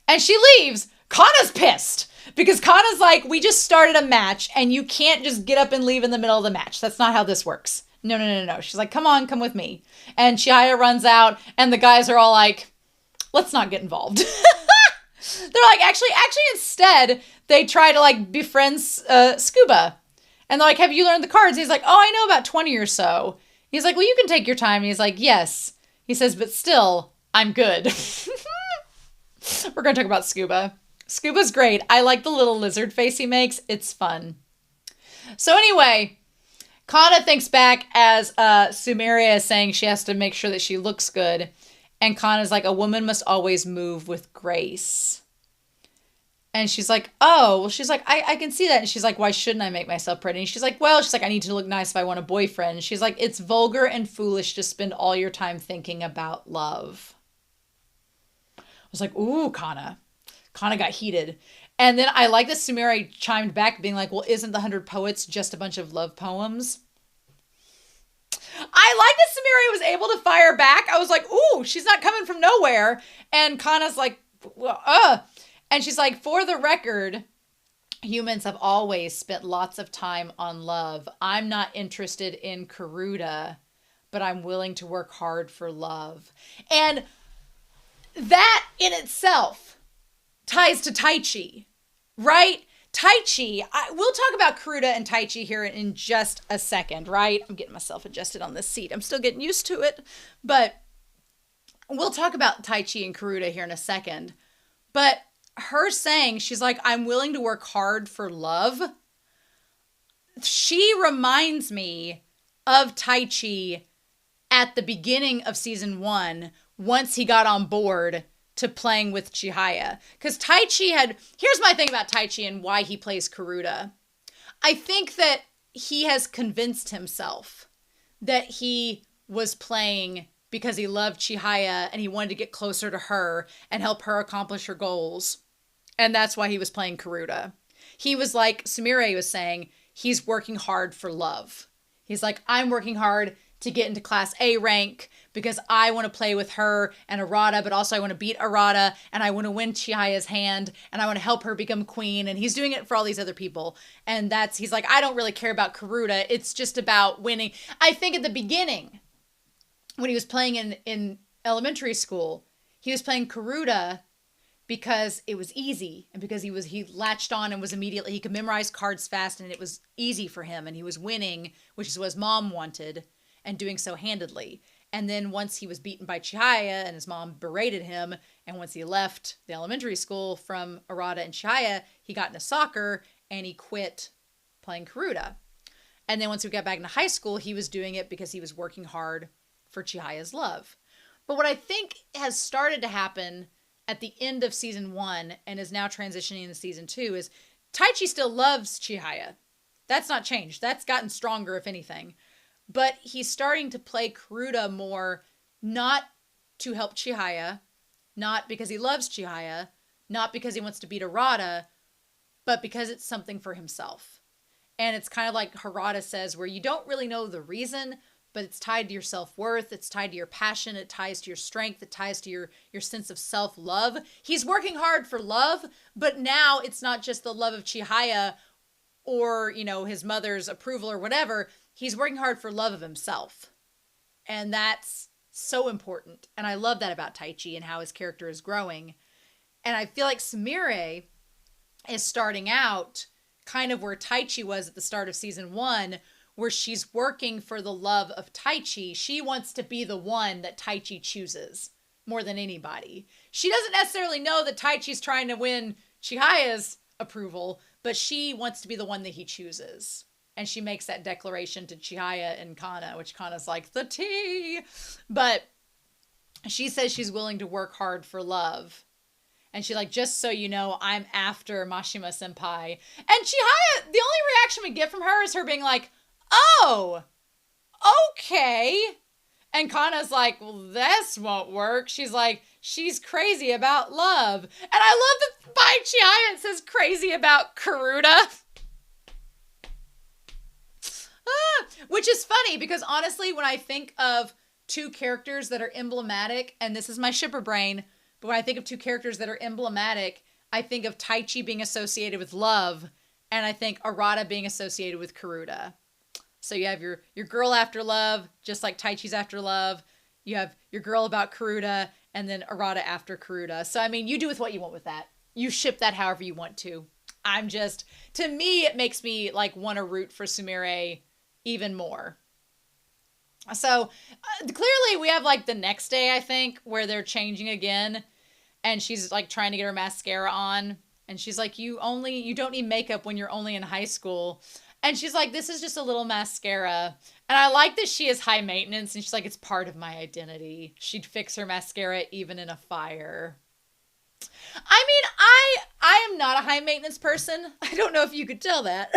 And she leaves. Kana's pissed because Kana's like, we just started a match and you can't just get up and leave in the middle of the match. That's not how this works. No, no, no, no. She's like, come on, come with me. And Chihaya runs out, and the guys are all like, let's not get involved. They're like, actually, instead, they try to like befriend Tsukuba. And they're like, have you learned the cards? And he's like, oh, I know about 20 or so. He's like, well, you can take your time. And he's like, yes. He says, but still, I'm good. We're going to talk about Tsukuba. Tsukuba's great. I like the little lizard face he makes. It's fun. So anyway, Kana thinks back as Sumire is saying she has to make sure that she looks good. And Kana's like, a woman must always move with grace. And she's like, oh, well, she's like, I can see that. And she's like, why shouldn't I make myself pretty? And she's like, well, she's like, I need to look nice if I want a boyfriend. And she's like, it's vulgar and foolish to spend all your time thinking about love. I was like, ooh, Kana. Kana got heated. And then I like that Sumire chimed back being like, well, isn't the 100 Poets just a bunch of love poems? I like that Sumire was able to fire back. I was like, ooh, she's not coming from nowhere. And Kana's like, well, And she's like, for the record, humans have always spent lots of time on love. I'm not interested in Karuta, but I'm willing to work hard for love. And that in itself ties to Taichi, right? Taichi, we'll talk about Karuta and Taichi here in just a second, right? I'm getting myself adjusted on this seat. I'm still getting used to it, but we'll talk about Taichi and Karuta here in a second. But her saying, she's like, I'm willing to work hard for love. She reminds me of Taichi at the beginning of season 1, once he got on board to playing with Chihaya. Because Taichi here's my thing about Taichi and why he plays Karuta. I think that he has convinced himself that he was playing because he loved Chihaya and he wanted to get closer to her and help her accomplish her goals. And that's why he was playing Karuta. He was like Sumire was saying, he's working hard for love. He's like, I'm working hard to get into class A rank because I want to play with her and Arata, but also I want to beat Arata and I want to win Chihaya's hand and I want to help her become queen. And he's doing it for all these other people. And he's like, I don't really care about Karuta. It's just about winning. I think at the beginning, when he was playing in elementary school, he was playing Karuta because it was easy and because he latched on and was immediately, he could memorize cards fast and it was easy for him and he was winning, which is what his mom wanted, and doing so handedly. And then once he was beaten by Chihaya and his mom berated him, and once he left the elementary school from Arata and Chihaya, he got into soccer and he quit playing Karuta. And then once we got back into high school, he was doing it because he was working hard for Chihaya's love. But what I think has started to happen at the end of season 1 and is now transitioning into season 2 is Taichi still loves Chihaya. That's not changed. That's gotten stronger, if anything. But he's starting to play Karuta more, not to help Chihaya, not because he loves Chihaya, not because he wants to beat Arata, but because it's something for himself. And it's kind of like Harada says, where you don't really know the reason, but it's tied to your self-worth, it's tied to your passion, it ties to your strength, it ties to your sense of self-love. He's working hard for love, but now it's not just the love of Chihaya or, his mother's approval or whatever. He's working hard for love of himself. And that's so important. And I love that about Taichi and how his character is growing. And I feel like Sumire is starting out kind of where Taichi was at the start of season 1, where she's working for the love of Taichi. She wants to be the one that Taichi chooses more than anybody. She doesn't necessarily know that Taichi's trying to win Chihaya's approval, but she wants to be the one that he chooses. And she makes that declaration to Chihaya and Kana, which Kana's like, the tea. But she says she's willing to work hard for love. And she's like, just so you know, I'm after Mashima Senpai. And Chihaya, the only reaction we get from her is her being like, oh, okay. And Kana's like, well, this won't work. She's like, she's crazy about love. And I love that by Chihaya it says crazy about Karuta. Which is funny because honestly, when I think of two characters that are emblematic, and this is my shipper brain, but when I think of two characters that are emblematic, I think of Taichi being associated with love, and I think Arata being associated with Karuta. So you have your girl after love, just like Taichi's after love. You have your girl about Karuta, and then Arata after Karuta. So, I mean, you do with what you want with that. You ship that however you want to. To me, it makes me like want to root for Sumire even more. So clearly we have like the next day, I think, where they're changing again. And she's like trying to get her mascara on. And she's like, you don't need makeup when you're only in high school. And she's like, this is just a little mascara. And I like that she is high maintenance. And she's like, it's part of my identity. She'd fix her mascara even in a fire. I mean, I am not a high maintenance person. I don't know if you could tell that.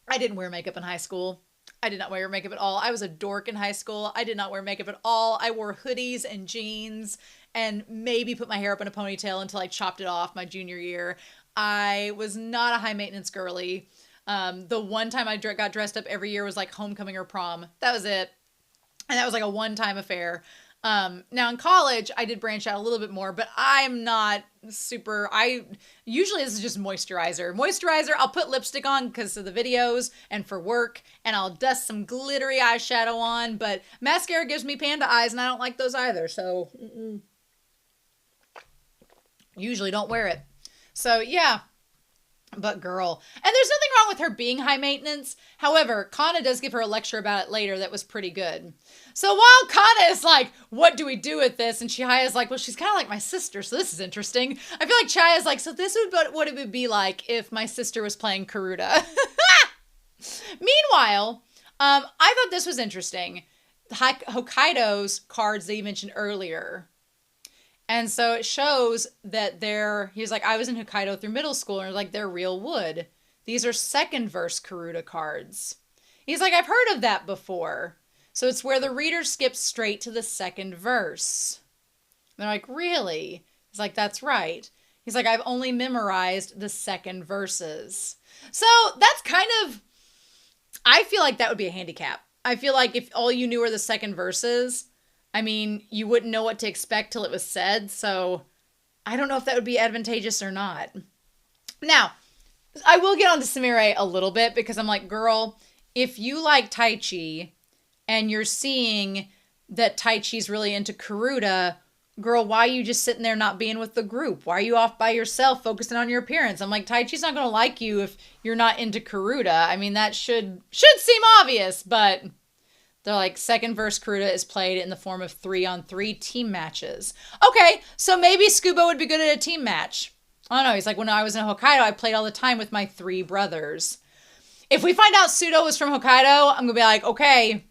I didn't wear makeup in high school. I did not wear makeup at all. I was a dork in high school. I did not wear makeup at all. I wore hoodies and jeans and maybe put my hair up in a ponytail until I chopped it off my junior year. I was not a high maintenance girly. The one time I got dressed up every year was like homecoming or prom. That was it. And that was like a one-time affair. Now in college, I did branch out a little bit more, but I'm not super, usually this is just moisturizer. I'll put lipstick on because of the videos and for work, and I'll dust some glittery eyeshadow on, but mascara gives me panda eyes and I don't like those either. So usually don't wear it. So yeah. But girl, and there's nothing wrong with her being high maintenance. However, Kana does give her a lecture about it later that was pretty good. So while Kana is like, what do we do with this? And Chihaya's like, well, she's kind of like my sister, so this is interesting. I feel like Chihaya's like, so this would be what it would be like if my sister was playing Karuta. Meanwhile, I thought this was interesting. Hokkaido's cards that you mentioned earlier. And so it shows that he's like, I was in Hokkaido through middle school, and like, they're real wood. These are second verse Karuta cards. He's like, I've heard of that before. So it's where the reader skips straight to the second verse. And they're like, really? He's like, that's right. He's like, I've only memorized the second verses. So that's kind of, I feel like that would be a handicap. I feel like if all you knew were the second verses, I mean, you wouldn't know what to expect till it was said, so I don't know if that would be advantageous or not. Now, I will get on to Sumire a little bit because I'm like, girl, if you like Taichi and you're seeing that Taichi's really into Karuta, girl, why are you just sitting there not being with the group? Why are you off by yourself focusing on your appearance? I'm like, Taichi's not going to like you if you're not into Karuta. I mean, that should seem obvious, but they're like, second verse Karuta is played in the form of 3-on-3 team matches. Okay, so maybe Tsukuba would be good at a team match. I don't know. He's like, when I was in Hokkaido, I played all the time with my 3 brothers. If we find out Sudo was from Hokkaido, I'm going to be like, okay,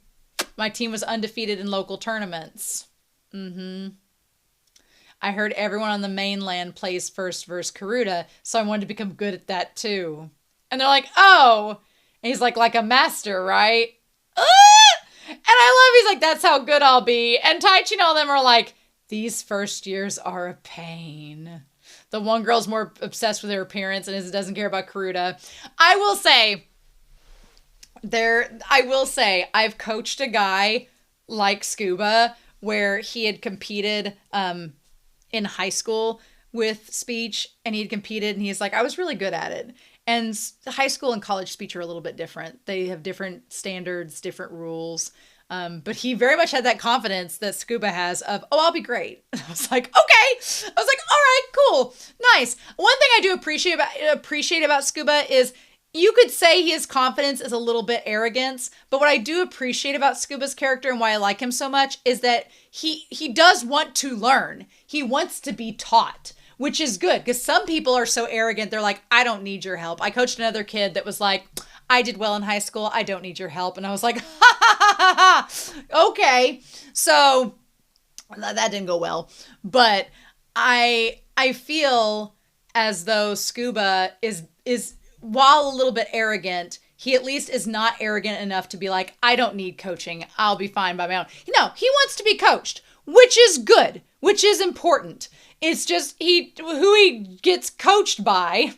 my team was undefeated in local tournaments. I heard everyone on the mainland plays first verse Karuta, so I wanted to become good at that too. And they're like, oh. And he's like a master, right? And I love, he's like, that's how good I'll be. And Taichi and all them are like, these first years are a pain. The one girl's more obsessed with her appearance and doesn't care about Karuta. I will say, I've coached a guy like Tsukuba where he had competed in high school with speech, and he had competed, and he's like, I was really good at it. And high school and college speech are a little bit different. They have different standards, different rules. But he very much had that confidence that Tsukuba has of, oh, I'll be great. And I was like, okay. I was like, all right, cool. Nice. One thing I do appreciate about Tsukuba is you could say his confidence is a little bit arrogance, but what I do appreciate about Tsukuba's character and why I like him so much is that he does want to learn. He wants to be taught, which is good because some people are so arrogant. They're like, I don't need your help. I coached another kid that was like, I did well in high school. I don't need your help. And I was like, ha ha ha ha ha. Okay. So that didn't go well, but I feel as though Tsukuba is while a little bit arrogant, he at least is not arrogant enough to be like, I don't need coaching. I'll be fine by my own. No, he wants to be coached, which is good, which is important. It's just who he gets coached by,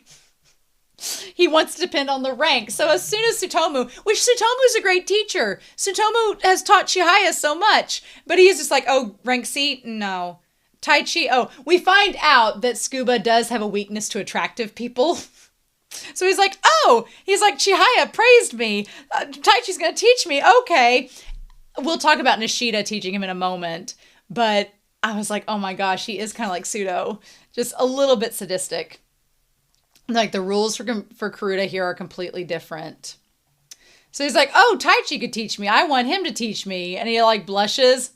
he wants to depend on the rank. So as soon as Tsutomu, which Tsutomu is a great teacher. Tsutomu has taught Chihaya so much, but he's just like, oh, rank C? No. Taichi, oh, we find out that Tsukuba does have a weakness to attractive people. So he's like, Chihaya praised me. Taichi's going to teach me. Okay. We'll talk about Nishida teaching him in a moment. But I was like, oh my gosh, he is kind of like Pseudo. Just a little bit sadistic. Like the rules for Karuta here are completely different. So he's like, oh, Taichi could teach me. I want him to teach me. And he like blushes.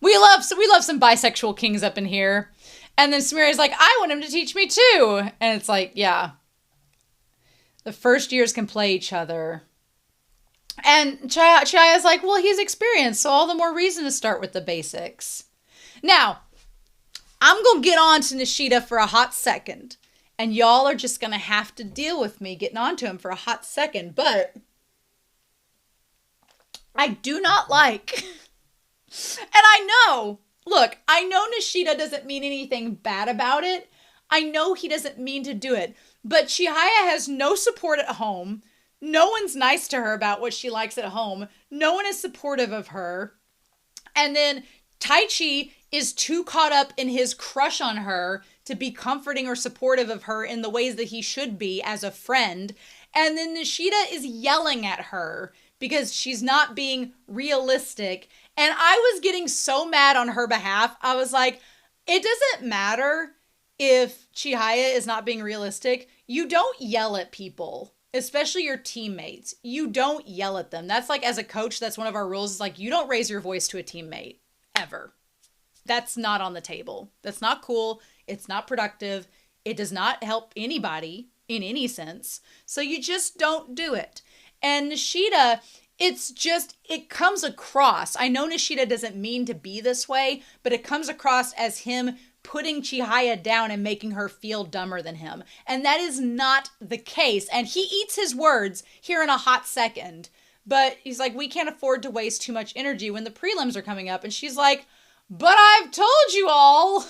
We love some bisexual kings up in here. And then Sumire's like, I want him to teach me too. And it's like, yeah. The first years can play each other. And Chihaya's like, well, he's experienced, so all the more reason to start with the basics. Now, I'm going to get on to Nishida for a hot second. And y'all are just going to have to deal with me getting on to him for a hot second. But I do not like... And I know Nishida doesn't mean anything bad about it. I know he doesn't mean to do it. But Chihaya has no support at home. No one's nice to her about what she likes at home. No one is supportive of her. And then Taichi is too caught up in his crush on her to be comforting or supportive of her in the ways that he should be as a friend. And then Nishida is yelling at her because she's not being realistic. And I was getting so mad on her behalf. I was like, it doesn't matter if Chihaya is not being realistic. You don't yell at people, especially your teammates. You don't yell at them. That's like, as a coach, that's one of our rules. Is like, you don't raise your voice to a teammate ever. That's not on the table. That's not cool. It's not productive. It does not help anybody in any sense. So you just don't do it. And Nishida, it comes across. I know Nishida doesn't mean to be this way, but it comes across as him putting Chihaya down and making her feel dumber than him. And that is not the case. And he eats his words here in a hot second. But he's like, we can't afford to waste too much energy when the prelims are coming up. And she's like, but I've told you all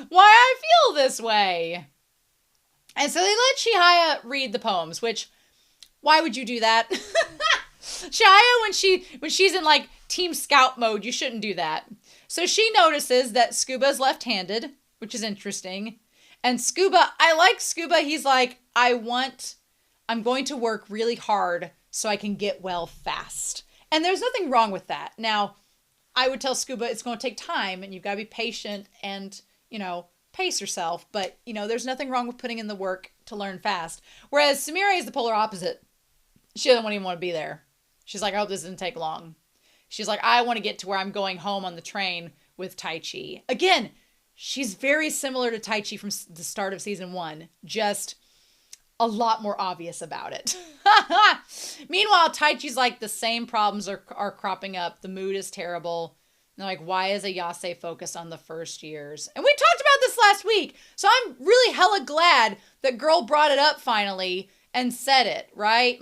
why I feel this way. And so they let Chihaya read the poems, which, why would you do that? Chihaya, when she's in like team scout mode, you shouldn't do that. So she notices that Tsukuba's left-handed, which is interesting. And Tsukuba, I like Tsukuba. He's like, I'm going to work really hard so I can get well fast. And there's nothing wrong with that. Now, I would tell Tsukuba it's going to take time and you've got to be patient and, pace yourself. But, there's nothing wrong with putting in the work to learn fast. Whereas Sumire is the polar opposite. She doesn't even want to be there. She's like, I hope this doesn't take long. She's like, I want to get to where I'm going home on the train with Taichi. Again, she's very similar to Taichi from the start of season 1. Just a lot more obvious about it. Meanwhile, Taichi's like, the same problems are cropping up. The mood is terrible. And they're like, why is Ayase focused on the first years? And we talked about this last week. So I'm really hella glad that girl brought it up finally and said it, right?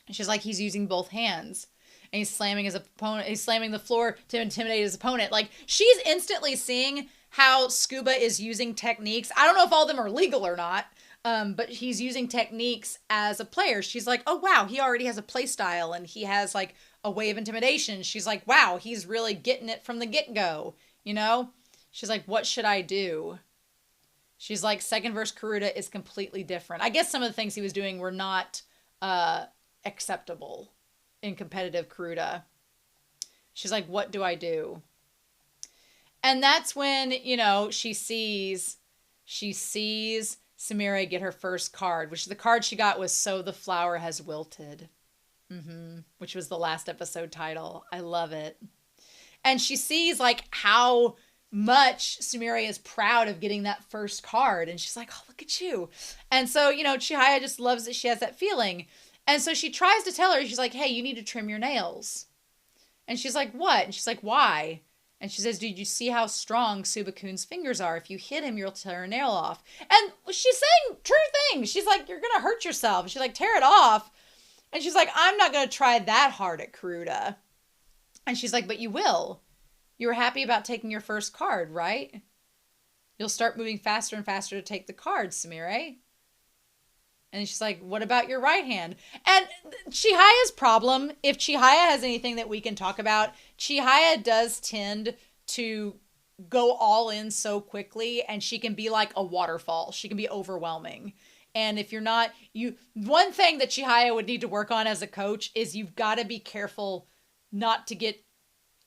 And she's like, he's using both hands. And he's slamming his opponent. He's slamming the floor to intimidate his opponent. Like, she's instantly seeing how Tsukuba is using techniques. I don't know if all of them are legal or not. But he's using techniques as a player. She's like, oh, wow, he already has a play style and he has like a way of intimidation. She's like, wow, he's really getting it from the get-go, She's like, what should I do? She's like, second verse Karuta is completely different. I guess some of the things he was doing were not acceptable in competitive Karuta. She's like, what do I do? And that's when, she sees Sumire get her first card, which the card she got was So the Flower Has Wilted, which was the last episode title. I love it. And she sees like how much Sumire is proud of getting that first card. And she's like, oh, look at you. And so, Chihaya just loves that she has that feeling. And so she tries to tell her, she's like, hey, you need to trim your nails. And she's like, what? And she's like, why? And she says, did you see how strong Subakun's fingers are? If you hit him, you'll tear a nail off. And she's saying true things. She's like, you're going to hurt yourself. She's like, tear it off. And she's like, I'm not going to try that hard at Karuta. And she's like, but you will. You were happy about taking your first card, right? You'll start moving faster and faster to take the card, Sumire. And she's like, what about your right hand? And Chihaya's problem, if Chihaya has anything that we can talk about, Chihaya does tend to go all in so quickly and she can be like a waterfall. She can be overwhelming. And if you're not, one thing that Chihaya would need to work on as a coach is you've got to be careful not to get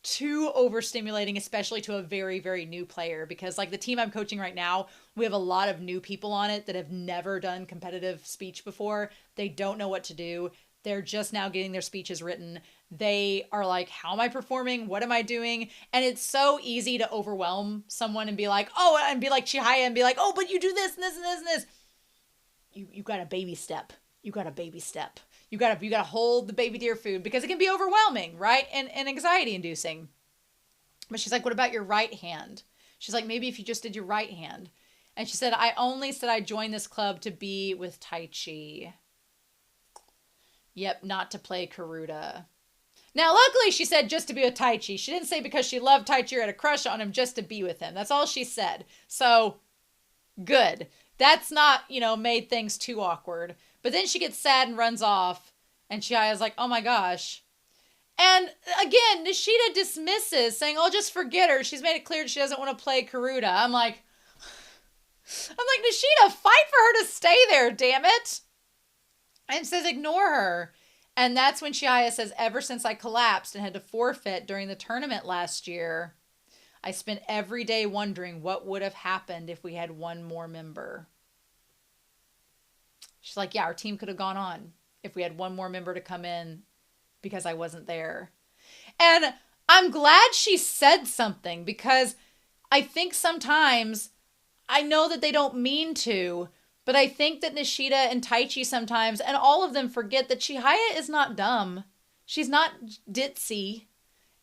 too overstimulating, especially to a very, very new player, because like the team I'm coaching right now, we have a lot of new people on it that have never done competitive speech before. They don't know what to do. They're just now getting their speeches written. They are like, how am I performing? What am I doing? And it's so easy to overwhelm someone and be like, oh, and be like Chihaya and be like, oh, but you do this and this and this and this. You got a baby step. You got a baby step. You gotta hold the baby deer food, because it can be overwhelming, right? And anxiety inducing. But she's like, what about your right hand? She's like, maybe if you just did your right hand. And she said, I only said I joined this club to be with Tai Chi. Yep, not to play Karuta. Now, luckily, she said just to be with Tai Chi. She didn't say because she loved Tai Chi or had a crush on him, just to be with him. That's all she said. So, good. That's not, made things too awkward. But then she gets sad and runs off. And Chihaya's like, oh my gosh. And again, Nishida dismisses, saying, oh, just forget her. She's made it clear she doesn't want to play Karuta. I'm like, Nishida, fight for her to stay there, damn it. And says, ignore her. And that's when Chihaya says, ever since I collapsed and had to forfeit during the tournament last year, I spent every day wondering what would have happened if we had one more member. She's like, yeah, our team could have gone on if we had one more member to come in, because I wasn't there. And I'm glad she said something, because I think sometimes, I know that they don't mean to, but I think that Nishida and Taichi sometimes, and all of them, forget that Chihaya is not dumb. She's not ditzy.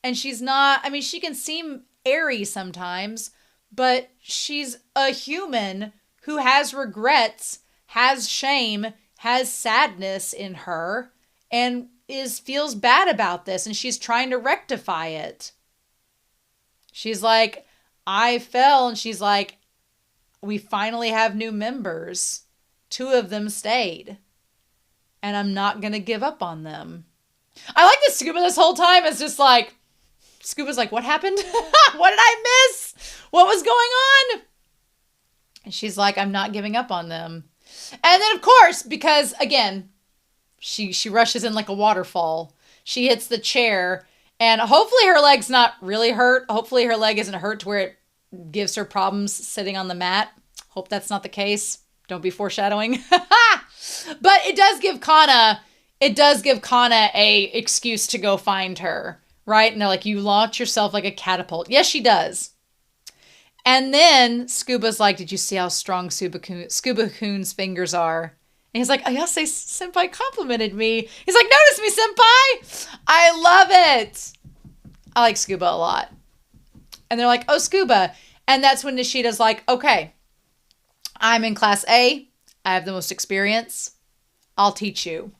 And she's not, she can seem airy sometimes, but she's a human who has regrets, has shame, has sadness in her, and feels bad about this, and she's trying to rectify it. She's like, I fell, and she's like, we finally have new members. 2 of them stayed. And I'm not going to give up on them. I like that Tsukuba this whole time is just like, Tsukuba's like, what happened? What did I miss? What was going on? And she's like, I'm not giving up on them. And then, of course, because, again, she rushes in like a waterfall. She hits the chair, and hopefully her leg's not really hurt. Hopefully her leg isn't hurt to where it gives her problems sitting on the mat. Hope that's not the case. Don't be foreshadowing. But it does give Kana a excuse to go find her, right? And they're like, you launch yourself like a catapult. Yes, she does. And then Scuba's like, did you see how strong Scuba-kun's fingers are? And he's like, Ayase senpai complimented me. He's like, notice me, senpai. I love it. I like Scuba a lot. And they're like, oh, Scuba. And that's when Nishida's like, okay, I'm in class A. I have the most experience. I'll teach you.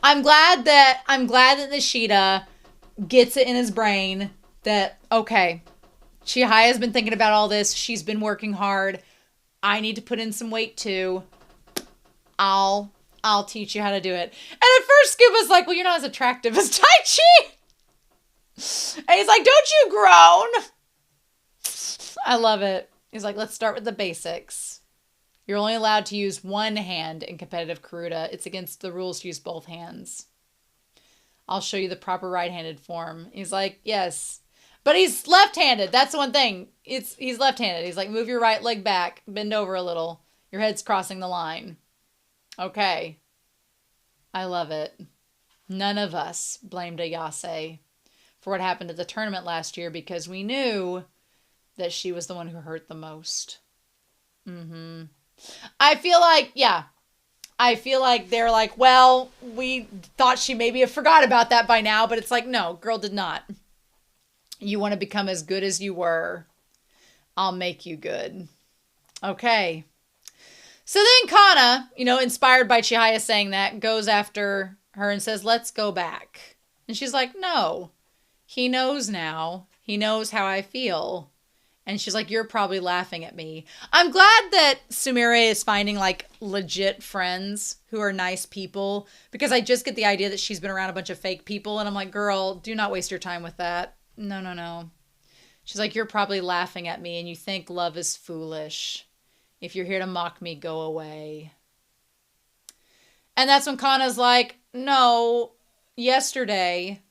I'm glad that Nishida gets it in his brain that, okay, Chihaya's been thinking about all this. She's been working hard. I need to put in some weight too. I'll teach you how to do it. And at first Scuba's like, well, you're not as attractive as Taichi. And he's like, don't you groan? I love it. He's like, let's start with the basics. You're only allowed to use one hand in competitive Karuta. It's against the rules to use both hands. I'll show you the proper right-handed form. He's like, yes. But he's left-handed. That's the one thing. He's left-handed. He's like, move your right leg back. Bend over a little. Your head's crossing the line. Okay. I love it. None of us blamed Ayase for what happened at the tournament last year, because we knew that she was the one who hurt the most. I feel like they're like, well, we thought she maybe have forgot about that by now, but it's like, no, girl did not. You want to become as good as you were. I'll make you good. Okay. So then Kana, inspired by Chihaya saying that, goes after her and says, let's go back. And she's like, no. He knows now. He knows how I feel. And she's like, you're probably laughing at me. I'm glad that Sumire is finding like legit friends who are nice people, because I just get the idea that she's been around a bunch of fake people. And I'm like, girl, do not waste your time with that. No. She's like, you're probably laughing at me and you think love is foolish. If you're here to mock me, go away. And that's when Kana's like, no, yesterday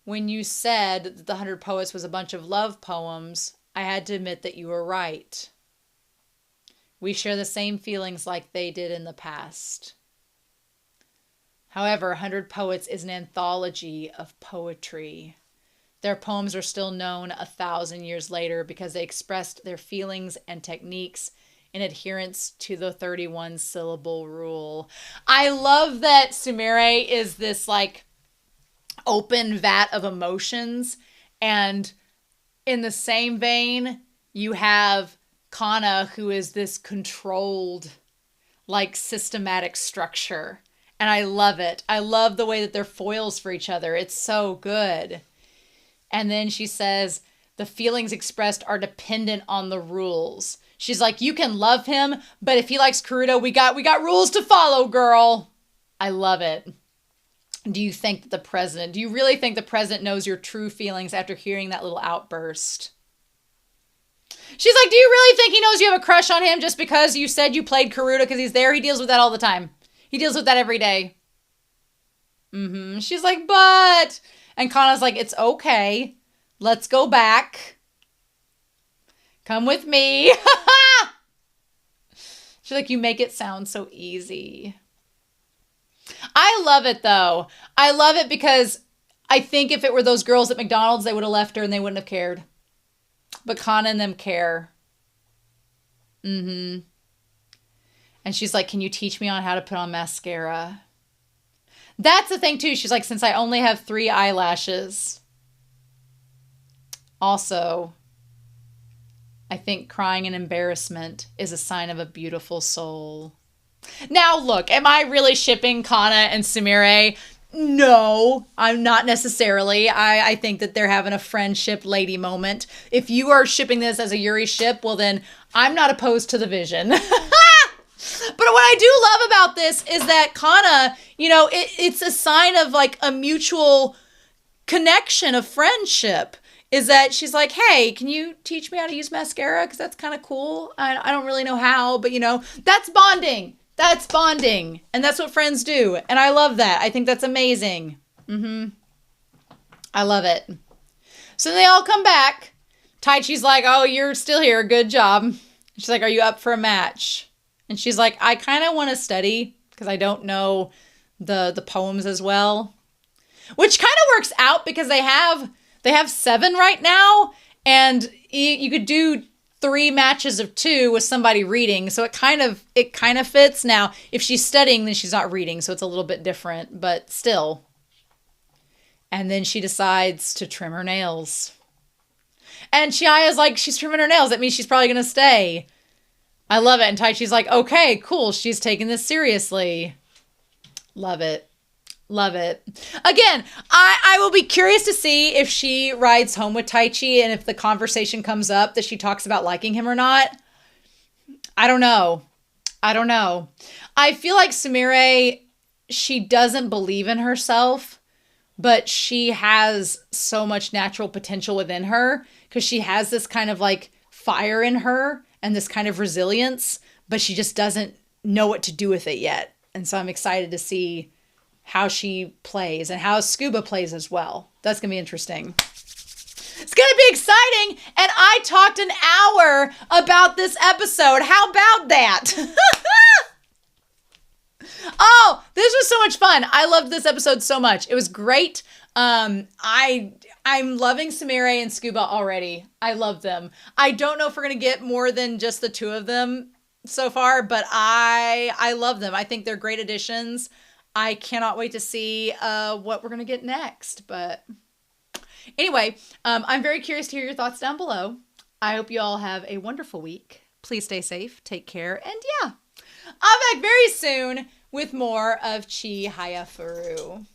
when you said that the 100 Poets was a bunch of love poems, I had to admit that you were right. We share the same feelings like they did in the past. However, 100 Poets is an anthology of poetry. Their poems are still known 1,000 years later because they expressed their feelings and techniques in adherence to the 31 syllable rule. I love that Sumire is this like open vat of emotions, and in the same vein, you have Kana, who is this controlled, like systematic structure. And I love it. I love the way that they're foils for each other. It's so good. And then she says, the feelings expressed are dependent on the rules. She's like, you can love him, but if he likes Karuta, we got rules to follow, girl. I love it. Do you really think the president knows your true feelings after hearing that little outburst? She's like, do you really think he knows you have a crush on him just because you said you played Karuta because he's there? He deals with that all the time. He deals with that every day. She's like, but... And Kana's like, it's okay. Let's go back. Come with me. She's like, you make it sound so easy. I love it, though. I love it because I think if it were those girls at McDonald's, they would have left her and they wouldn't have cared. But Kana and them care. And she's like, can you teach me on how to put on mascara? That's the thing, too. She's like, since I only have 3 eyelashes. Also, I think crying in embarrassment is a sign of a beautiful soul. Now, look, am I really shipping Kana and Sumire? No, I'm not necessarily. I think that they're having a friendship lady moment. If you are shipping this as a Yuri ship, well then, I'm not opposed to the vision. But what I do love about this is that Kana, it's a sign of like a mutual connection of friendship. Is that she's like, hey, can you teach me how to use mascara? Because that's kind of cool. I don't really know how, but that's bonding. That's bonding. And that's what friends do. And I love that. I think that's amazing. I love it. So they all come back. Taichi's like, oh, you're still here. Good job. She's like, are you up for a match? And she's like, I kind of want to study because I don't know the poems as well. Which kind of works out because they have 7 right now. And you could do 3 matches of 2 with somebody reading. So it kind of fits. Now, if she's studying, then she's not reading. So it's a little bit different, but still. And then she decides to trim her nails. And Chihaya's like, she's trimming her nails. That means she's probably going to stay. I love it. And Taichi's like, okay, cool. She's taking this seriously. Love it. Love it. Again, I will be curious to see if she rides home with Taichi and if the conversation comes up that she talks about liking him or not. I don't know. I feel like Sumire, she doesn't believe in herself, but she has so much natural potential within her because she has this kind of like fire in her and this kind of resilience, but she just doesn't know what to do with it yet. And so I'm excited to see how she plays and how Tsukuba plays as well. That's going to be interesting. It's going to be exciting. And I talked an hour about this episode. How about that? Oh, this was so much fun. I loved this episode so much. It was great. I'm loving Sumire and Tsukuba already. I love them. I don't know if we're going to get more than just the 2 of them so far, but I love them. I think they're great additions. I cannot wait to see what we're going to get next. But anyway, I'm very curious to hear your thoughts down below. I hope you all have a wonderful week. Please stay safe, take care, and yeah, I'm back very soon with more of Chihayafuru.